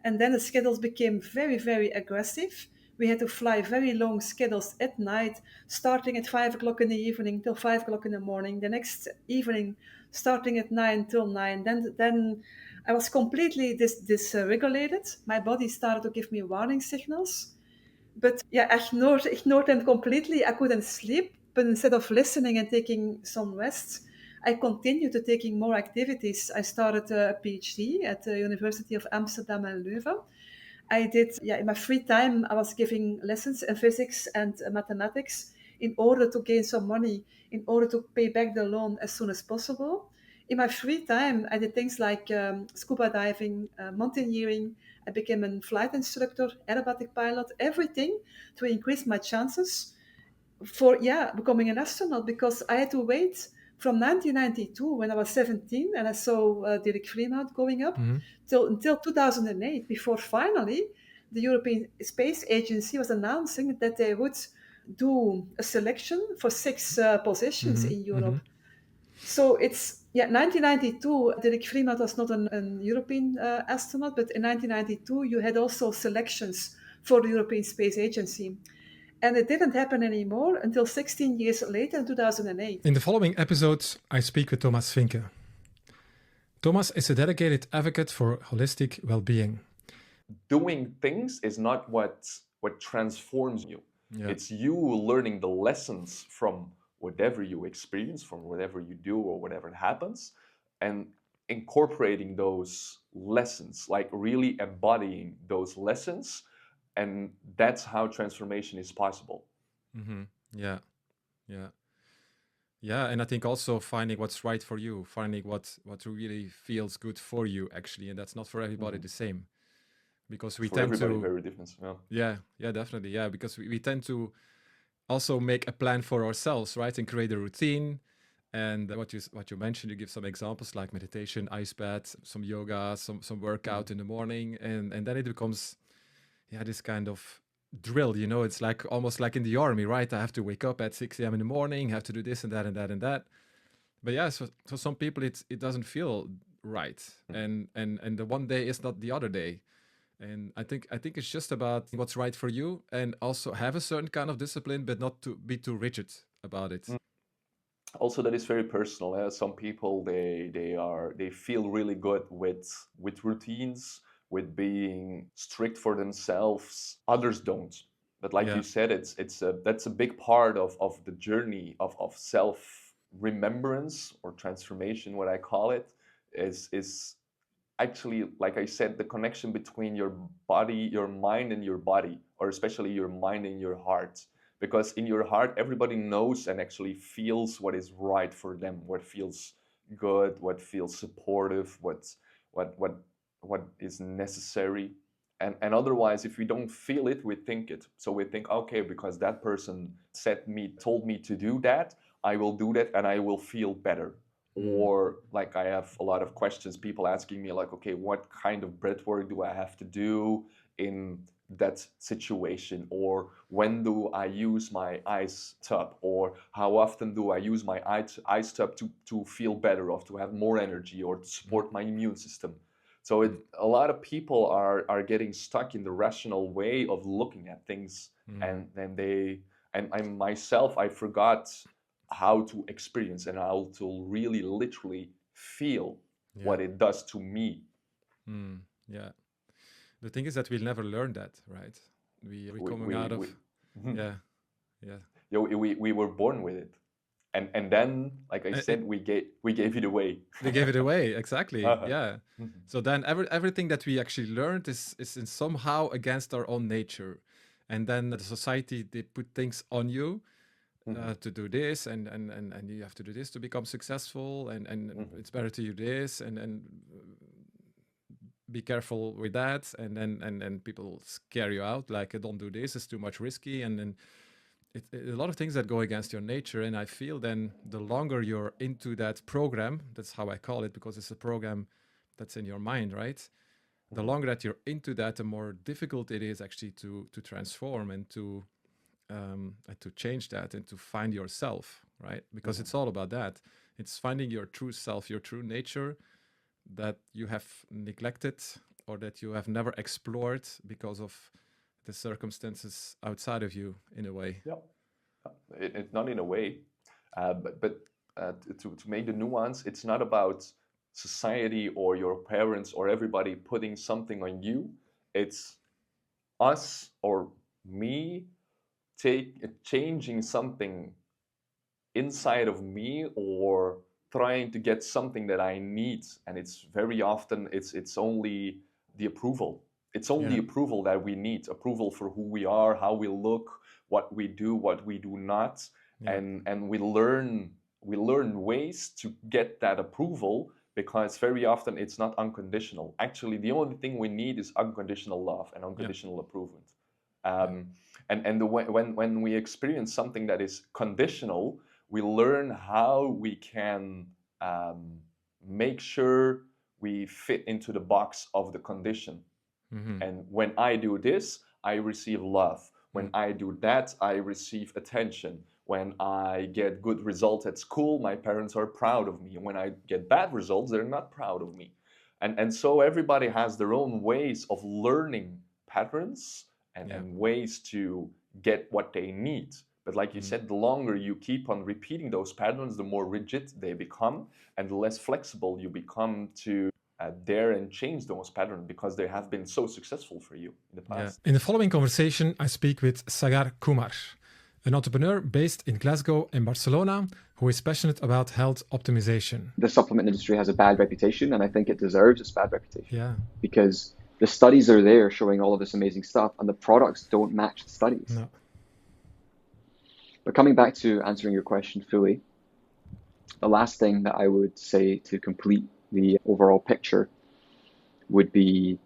And then the schedules became very, very aggressive. We had to fly very long schedules at night, starting at 5 o'clock in the evening till 5 o'clock in the morning. The next evening, starting at 9 till 9. Then I was completely dysregulated. My body started to give me warning signals. But I ignored them completely. I couldn't sleep. But instead of listening and taking some rest, I continued to taking more activities. I started a PhD at the University of Amsterdam and Leuven. I did, in my free time, I was giving lessons in physics and mathematics in order to gain some money, in order to pay back the loan as soon as possible. In my free time, I did things like scuba diving, mountaineering. I became a flight instructor, aerobatic pilot, everything to increase my chances for becoming an astronaut, because I had to wait from 1992 when I was 17 and I saw Dirk Vriemhout going up until 2008 before finally the European Space Agency was announcing that they would do a selection for 6 positions in Europe. So it's 1992. Dirk Vriemhout was not an European astronaut, but in 1992 you had also selections for the European Space Agency. And it didn't happen anymore until 16 years later in 2008. In the following episodes, I speak with Thomas Vinke. Thomas is a dedicated advocate for holistic well-being. Doing things is not what transforms you. Yeah. It's you learning the lessons from whatever you experience, from whatever you do or whatever happens, and incorporating those lessons, like really embodying those lessons. And that's how transformation is possible. Yeah. And I think also finding what's right for you, finding what really feels good for you, actually. And that's not for everybody the same. Because we tend to... very different. Yeah, definitely. Yeah, because we tend to also make a plan for ourselves, right? And create a routine. And what you mentioned, you give some examples like meditation, ice bath, some yoga, some workout in the morning. And then it becomes... this kind of drill, it's like almost like in the army, right? I have to wake up at 6 a.m. in the morning, have to do this and that and that and that. But so some people it doesn't feel right. And the one day is not the other day. And I think it's just about what's right for you, and also have a certain kind of discipline, but not to be too rigid about it. Also, that is very personal. Some people they feel really good with routines, with being strict for themselves. Others don't. But like you said, that's a big part of the journey of self-remembrance or transformation, what I call it, is actually, like I said, the connection between your body, your mind and your body, or especially your mind and your heart. Because in your heart, everybody knows and actually feels what is right for them, what feels good, what feels supportive, what is necessary. And otherwise, if we don't feel it, we think it. So we think, okay, because that person told me to do that, I will do that and I will feel better. Or like I have a lot of questions, people asking me like, okay, what kind of breath work do I have to do in that situation? Or when do I use my ice tub? Or how often do I use my ice tub to feel better, or to have more energy, or to support my immune system? So a lot of people are getting stuck in the rational way of looking at things, and I myself, I forgot how to experience and how to really literally feel what it does to me. Yeah. The thing is that we'll never learn that, right? We're coming out of we were born with it. And then, like I said, we gave it away. They gave it away, exactly. Yeah. So then everything that we actually learned is in somehow against our own nature. And then the society, they put things on you to do this, and you have to do this to become successful, and it's better to do this, and be careful with that, and then people scare you out, like, don't do this, it's too much risky, and then a lot of things that go against your nature. And I feel then the longer you're into that program, that's how I call it, because it's a program that's in your mind, right? The longer that you're into that, the more difficult it is actually to transform and to change that and to find yourself, right? Because it's all about that. It's finding your true self, your true nature that you have neglected or that you have never explored because of the circumstances outside of you, in a way. Yeah, it's not in a way, but to make the nuance, it's not about society or your parents or everybody putting something on you. It's us or me changing something inside of me, or trying to get something that I need. And it's very often it's only the approval. It's only approval that we need, approval for who we are, how we look, what we do not. And we learn ways to get that approval, because very often it's not unconditional. Actually, the only thing we need is unconditional love and unconditional approval. When we experience something that is conditional, we learn how we can make sure we fit into the box of the condition. And when I do this, I receive love. When I do that, I receive attention. When I get good results at school, my parents are proud of me. And when I get bad results, they're not proud of me. And so everybody has their own ways of learning patterns and ways to get what they need. But like you said, the longer you keep on repeating those patterns, the more rigid they become, and the less flexible you become to dare and change those patterns, because they have been so successful for you in the past. In the following conversation, I speak with Sagar Kumar, an entrepreneur based in Glasgow and Barcelona, who is passionate about health optimization. The supplement industry has a bad reputation, and I think it deserves its bad reputation. Yeah. Because the studies are there showing all of this amazing stuff, and the products don't match the studies. No. But coming back to answering your question fully, the last thing that I would say to complete the overall picture would be,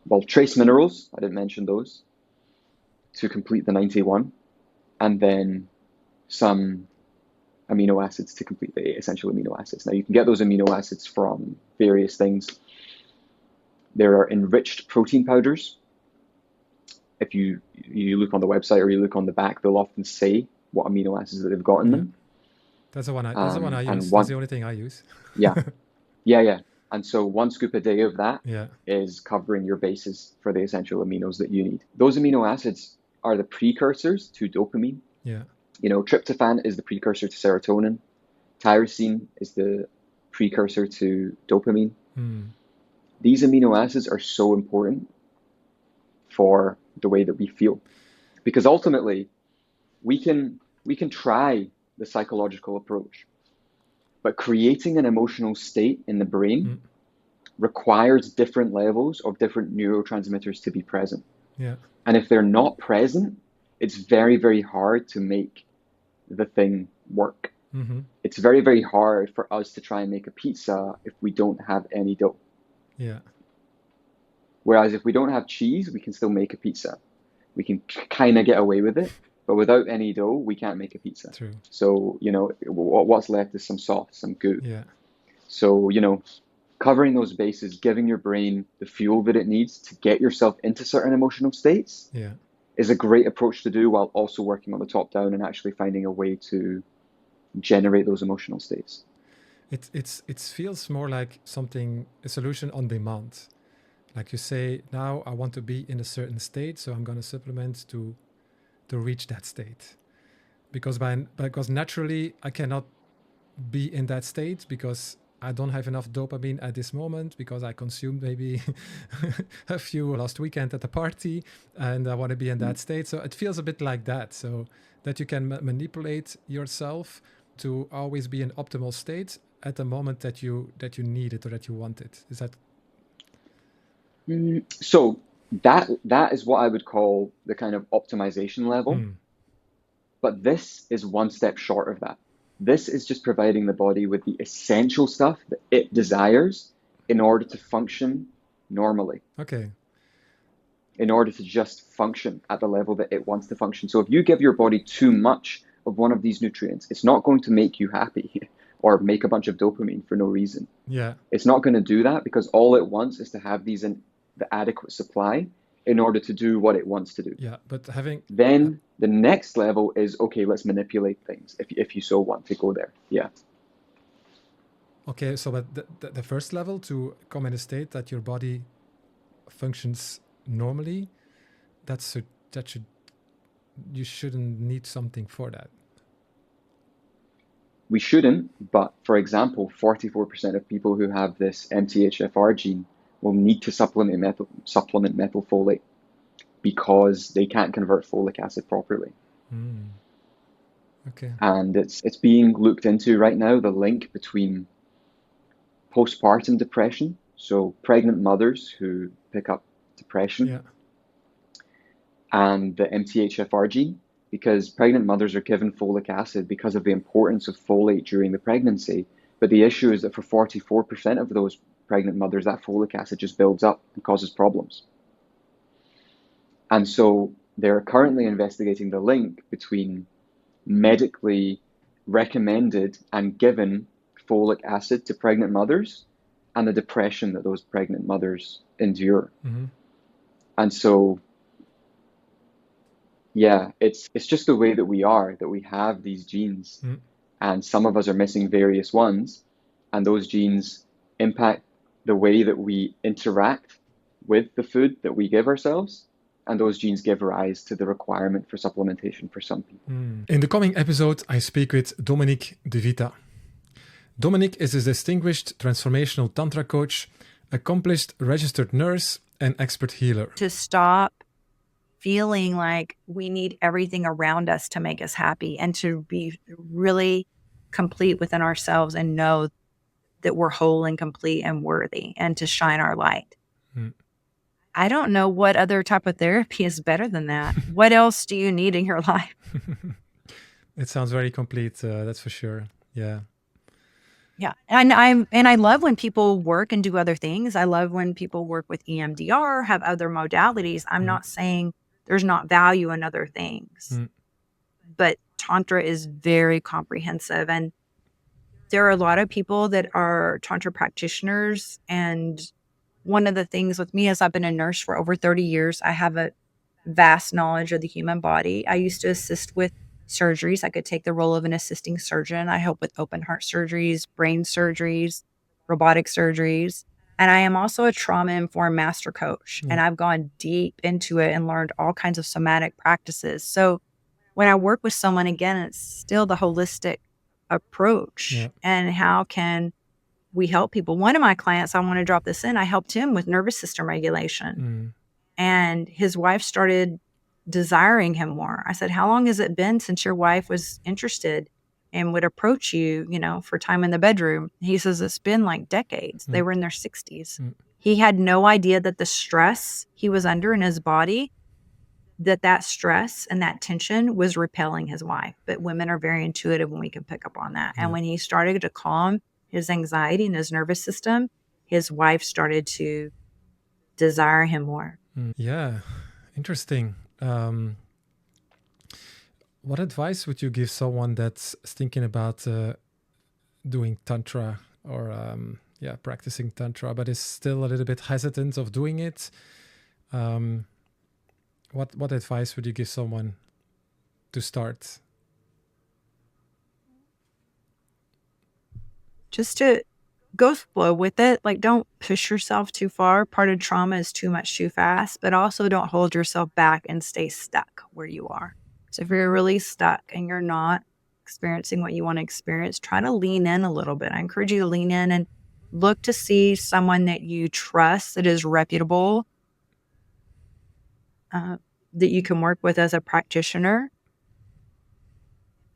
well, trace minerals, I didn't mention those, to complete the 91, and then some amino acids to complete the 8 essential amino acids. Now, you can get those amino acids from various things. There are enriched protein powders. If you look on the website or you look on the back, they'll often say what amino acids that they've got in them. That's the one I use. That's the only thing I use. Yeah. And so 1 scoop a day of that is covering your bases for the essential aminos that you need. Those amino acids are the precursors to dopamine. Yeah. You know, tryptophan is the precursor to serotonin. Tyrosine is the precursor to dopamine. These amino acids are so important for the way that we feel. Because ultimately, we can try the psychological approach, but creating an emotional state in the brain requires different levels of different neurotransmitters to be present. Yeah. And if they're not present, it's very, very hard to make the thing work. It's very, very hard for us to try and make a pizza if we don't have any dough. Yeah. Whereas if we don't have cheese, we can still make a pizza. We can kind of get away with it, but without any dough, we can't make a pizza. True. So, you know, what's left is some sauce, some goo. Yeah. So, you know, covering those bases, giving your brain the fuel that it needs to get yourself into certain emotional states is a great approach to do, while also working on the top down and actually finding a way to generate those emotional states. It feels more like a solution on demand. Like you say, now I want to be in a certain state, so I'm going to supplement to reach that state. Because naturally I cannot be in that state because I don't have enough dopamine at this moment, because I consumed maybe a few last weekend at the party, and I want to be in that state. So it feels a bit like that. So that you can manipulate yourself to always be in optimal state at the moment that you need it or that you want it. Is that? So that is what I would call the kind of optimization level. But this is one step short of that. This is just providing the body with the essential stuff that it desires in order to function normally. Okay. In order to just function at the level that it wants to function. So if you give your body too much of one of these nutrients, it's not going to make you happy or make a bunch of dopamine for no reason. Yeah. It's not going to do that, because all it wants is to have these in the adequate supply in order to do what it wants to do. Yeah, but then the next level is, okay, let's manipulate things if you so want to go there. Yeah. Okay, so but the first level, to come in a state that your body functions normally, you shouldn't need something for that. We shouldn't, but for example, 44% of people who have this MTHFR gene will need to supplement methylfolate because they can't convert folic acid properly. Okay. And it's being looked into right now, the link between postpartum depression, so pregnant mothers who pick up depression, and the MTHFR gene, because pregnant mothers are given folic acid because of the importance of folate during the pregnancy. But the issue is that for 44% of those pregnant mothers, that folic acid just builds up and causes problems. And so they're currently investigating the link between medically recommended and given folic acid to pregnant mothers and the depression that those pregnant mothers endure. And so, yeah, it's just the way that we are, that we have these genes, and some of us are missing various ones, and those genes impact the way that we interact with the food that we give ourselves. And those genes give rise to the requirement for supplementation for some people. In the coming episode, I speak with Dominique De Vita. Dominique is a distinguished transformational Tantra coach, accomplished registered nurse, and expert healer. To stop feeling like we need everything around us to make us happy, and to be really complete within ourselves and know that we're whole and complete and worthy, and to shine our light. I don't know what other type of therapy is better than that. What else do you need in your life? It sounds very complete, that's for sure. Yeah. Yeah. And I love when people work and do other things. I love when people work with EMDR, have other modalities. I'm not saying there's not value in other things. But Tantra is very comprehensive. And there are a lot of people that are Tantra practitioners, and one of the things with me is I've been a nurse for over 30 years. I have a vast knowledge of the human body. I used to assist with surgeries. I could take the role of an assisting surgeon. I help with open heart surgeries, brain surgeries, robotic surgeries. And I am also a trauma-informed master coach. And I've gone deep into it and learned all kinds of somatic practices. So when I work with someone, again, it's still the holistic approach. And how can we help people? One of my clients, I want to drop this in, I helped him with nervous system regulation. And his wife started desiring him more. I said, how long has it been since your wife was interested and would approach you, for time in the bedroom? He says, it's been like decades. They were in their 60s. He had no idea that the stress he was under in his body, that stress and that tension was repelling his wife. But women are very intuitive when we can pick up on that. And when he started to calm his anxiety and his nervous system, his wife started to desire him more. Yeah, interesting. What advice would you give someone that's thinking about doing Tantra or practicing Tantra, but is still a little bit hesitant of doing it? What advice would you give someone to start? Just to go flow with it. Like, don't push yourself too far. Part of trauma is too much too fast, but also don't hold yourself back and stay stuck where you are. So if you're really stuck and you're not experiencing what you want to experience, try to lean in a little bit. I encourage you to lean in and look to see someone that you trust, that is reputable, that you can work with as a practitioner,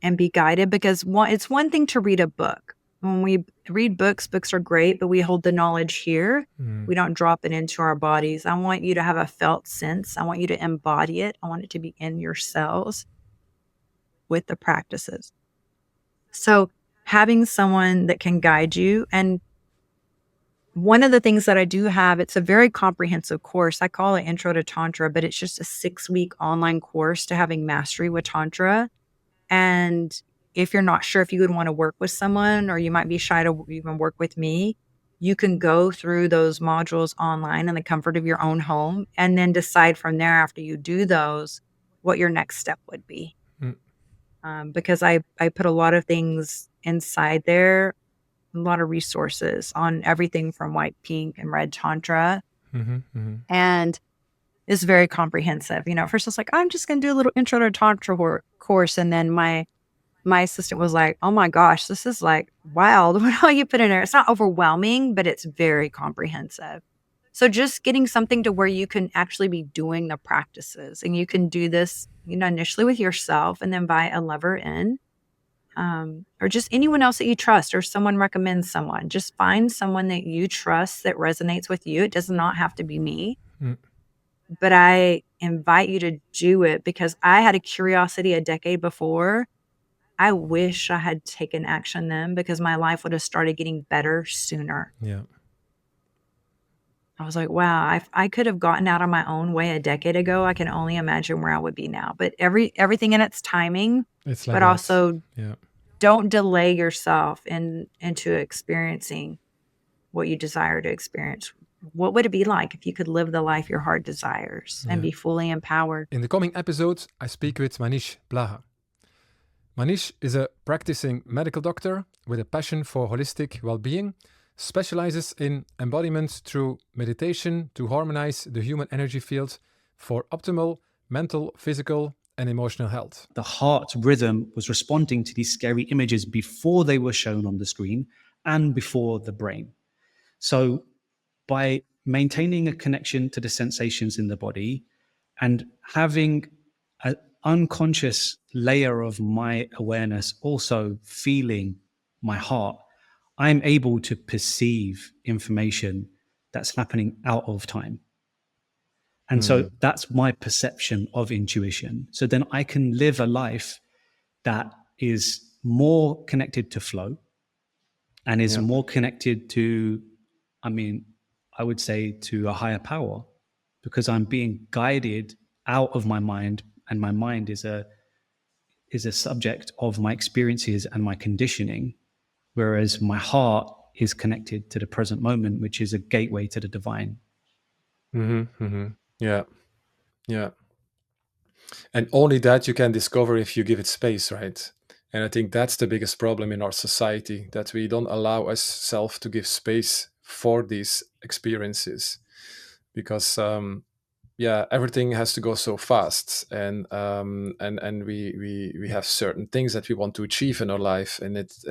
and be guided. Because it's one thing to read a book. When we read books are great, but we hold the knowledge here. We don't drop it into our bodies. I want you to have a felt sense. I want you to embody it. I want it to be in your cells with the practices. So having someone that can guide you. And one of the things that I do have, it's a very comprehensive course. I call it Intro to Tantra, but it's just a 6-week online course to having mastery with Tantra. And if you're not sure if you would want to work with someone, or you might be shy to even work with me, you can go through those modules online in the comfort of your own home and then decide from there, after you do those, what your next step would be. Because I put a lot of things inside there, a lot of resources on everything from white, pink, and red Tantra. And it's very comprehensive. First it's like, I'm just going to do a little Intro to Tantra course. And then my assistant was like, oh my gosh, this is like wild. What all you put in there? It's not overwhelming, but it's very comprehensive. So just getting something to where you can actually be doing the practices, and you can do this, initially with yourself and then invite a lover in, or just anyone else that you trust, or someone recommends someone. Just find someone that you trust that resonates with you. It does not have to be me. But I invite you to do it because I had a curiosity a decade before. I wish I had taken action then, because my life would have started getting better sooner. Yeah. I was like, wow, I could have gotten out of my own way a decade ago. I can only imagine where I would be now. But everything in its timing, it's like but that. Also don't delay yourself into experiencing what you desire to experience. What would it be like if you could live the life your heart desires and be fully empowered? In the coming episode, I speak with Manish Blaha. Manish is a practicing medical doctor with a passion for holistic well-being, specializes in embodiment through meditation to harmonize the human energy field for optimal mental, physical, and emotional health. The heart rhythm was responding to these scary images before they were shown on the screen and before the brain. So by maintaining a connection to the sensations in the body and having an unconscious layer of my awareness also feeling my heart, I'm able to perceive information that's happening out of time. And so that's my perception of intuition. So then I can live a life that is more connected to flow and is more connected to, I would say, to a higher power, because I'm being guided out of my mind, and my mind is a subject of my experiences and my conditioning, whereas my heart is connected to the present moment, which is a gateway to the divine. Yeah. And only that you can discover if you give it space, right? And I think that's the biggest problem in our society, that we don't allow ourselves to give space for these experiences, because everything has to go so fast, and we have certain things that we want to achieve in our life, and that's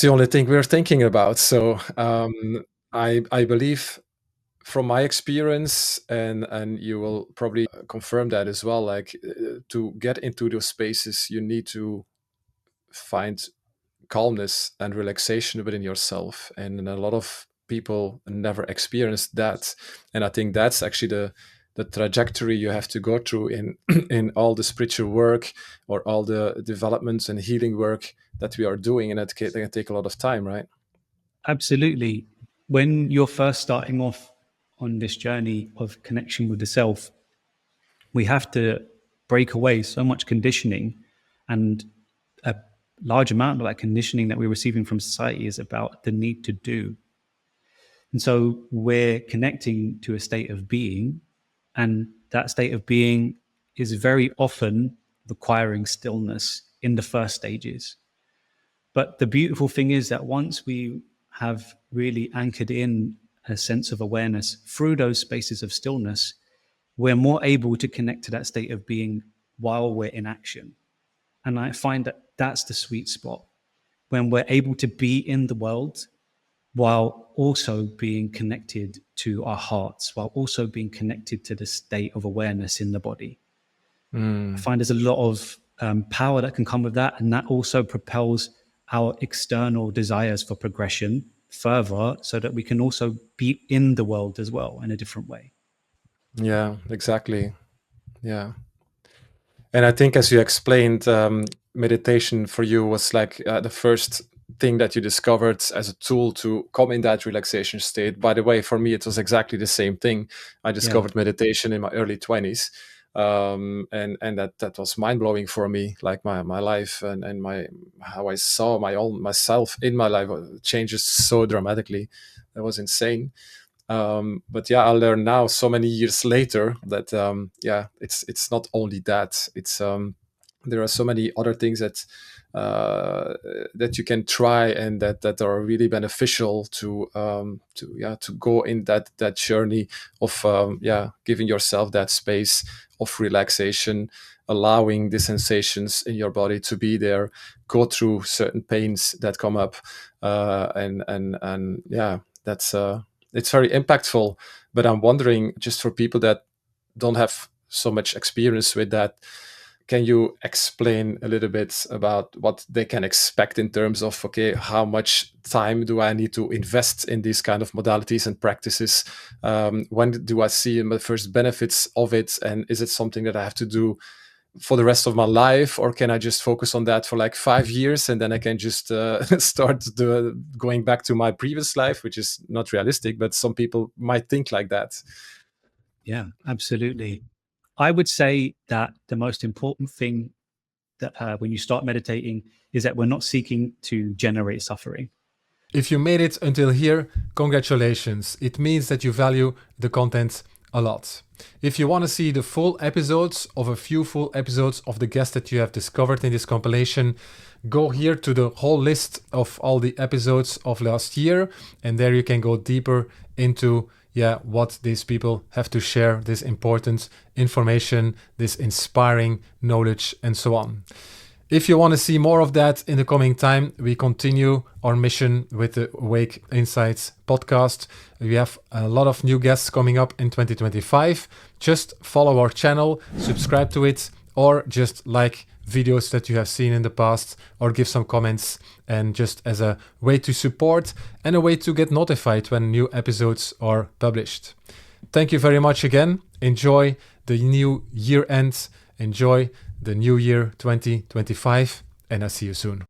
the only thing we're thinking about. So I believe from my experience, and you will probably confirm that as well, like to get into those spaces, you need to find calmness and relaxation within yourself. And a lot of people never experience that. And I think that's actually the trajectory you have to go through in in all the spiritual work or all the developments and healing work that we are doing. And that can take a lot of time, right? Absolutely. When you're first starting off on this journey of connection with the self, we have to break away so much conditioning, and a large amount of that conditioning that we're receiving from society is about the need to do. And so we're connecting to a state of being, and that state of being is very often requiring stillness in the first stages. But the beautiful thing is that once we have really anchored in a sense of awareness through those spaces of stillness, we're more able to connect to that state of being while we're in action. And I find that that's the sweet spot, when we're able to be in the world while also being connected to our hearts, while also being connected to the state of awareness in the body. I find there's a lot of power that can come with that, and that also propels our external desires for progression further, so that we can also be in the world as well in a different way. Yeah, exactly. Yeah. And I think, as you explained, meditation for you was like the first thing that you discovered as a tool to come in that relaxation state. By the way, for me, it was exactly the same thing. I discovered meditation in my early 20s. And that was mind-blowing for me, like my life and my how I saw myself in my life changes so dramatically. That was insane. But yeah, I learned now, so many years later, that it's not only that. It's there are so many other things that that you can try, and that are really beneficial to go in that journey of giving yourself that space of relaxation, allowing the sensations in your body to be there, go through certain pains that come up, and that's it's very impactful. But I'm wondering, just for people that don't have so much experience with that, can you explain a little bit about what they can expect in terms of, okay, how much time do I need to invest in these kind of modalities and practices? When do I see the first benefits of it? And is it something that I have to do for the rest of my life, or can I just focus on that for like 5 years and then I can just start going back to my previous life, which is not realistic, but some people might think like that. Yeah, absolutely. I would say that the most important thing that when you start meditating is that we're not seeking to generate suffering. If you made it until here, congratulations. It means that you value the content a lot. If you want to see the full episodes of a few full episodes of the guests that you have discovered in this compilation, go here to the whole list of all the episodes of last year, and there you can go deeper into what these people have to share, this important information, this inspiring knowledge, and so on. If you want to see more of that in the coming time, we continue our mission with the Awake Insights podcast. We have a lot of new guests coming up in 2025. Just follow our channel, subscribe to it, or just like videos that you have seen in the past, or give some comments, and just as a way to support and a way to get notified when new episodes are published. Thank you very much again. Enjoy the new year end. Enjoy the new year 2025, and I'll see you soon.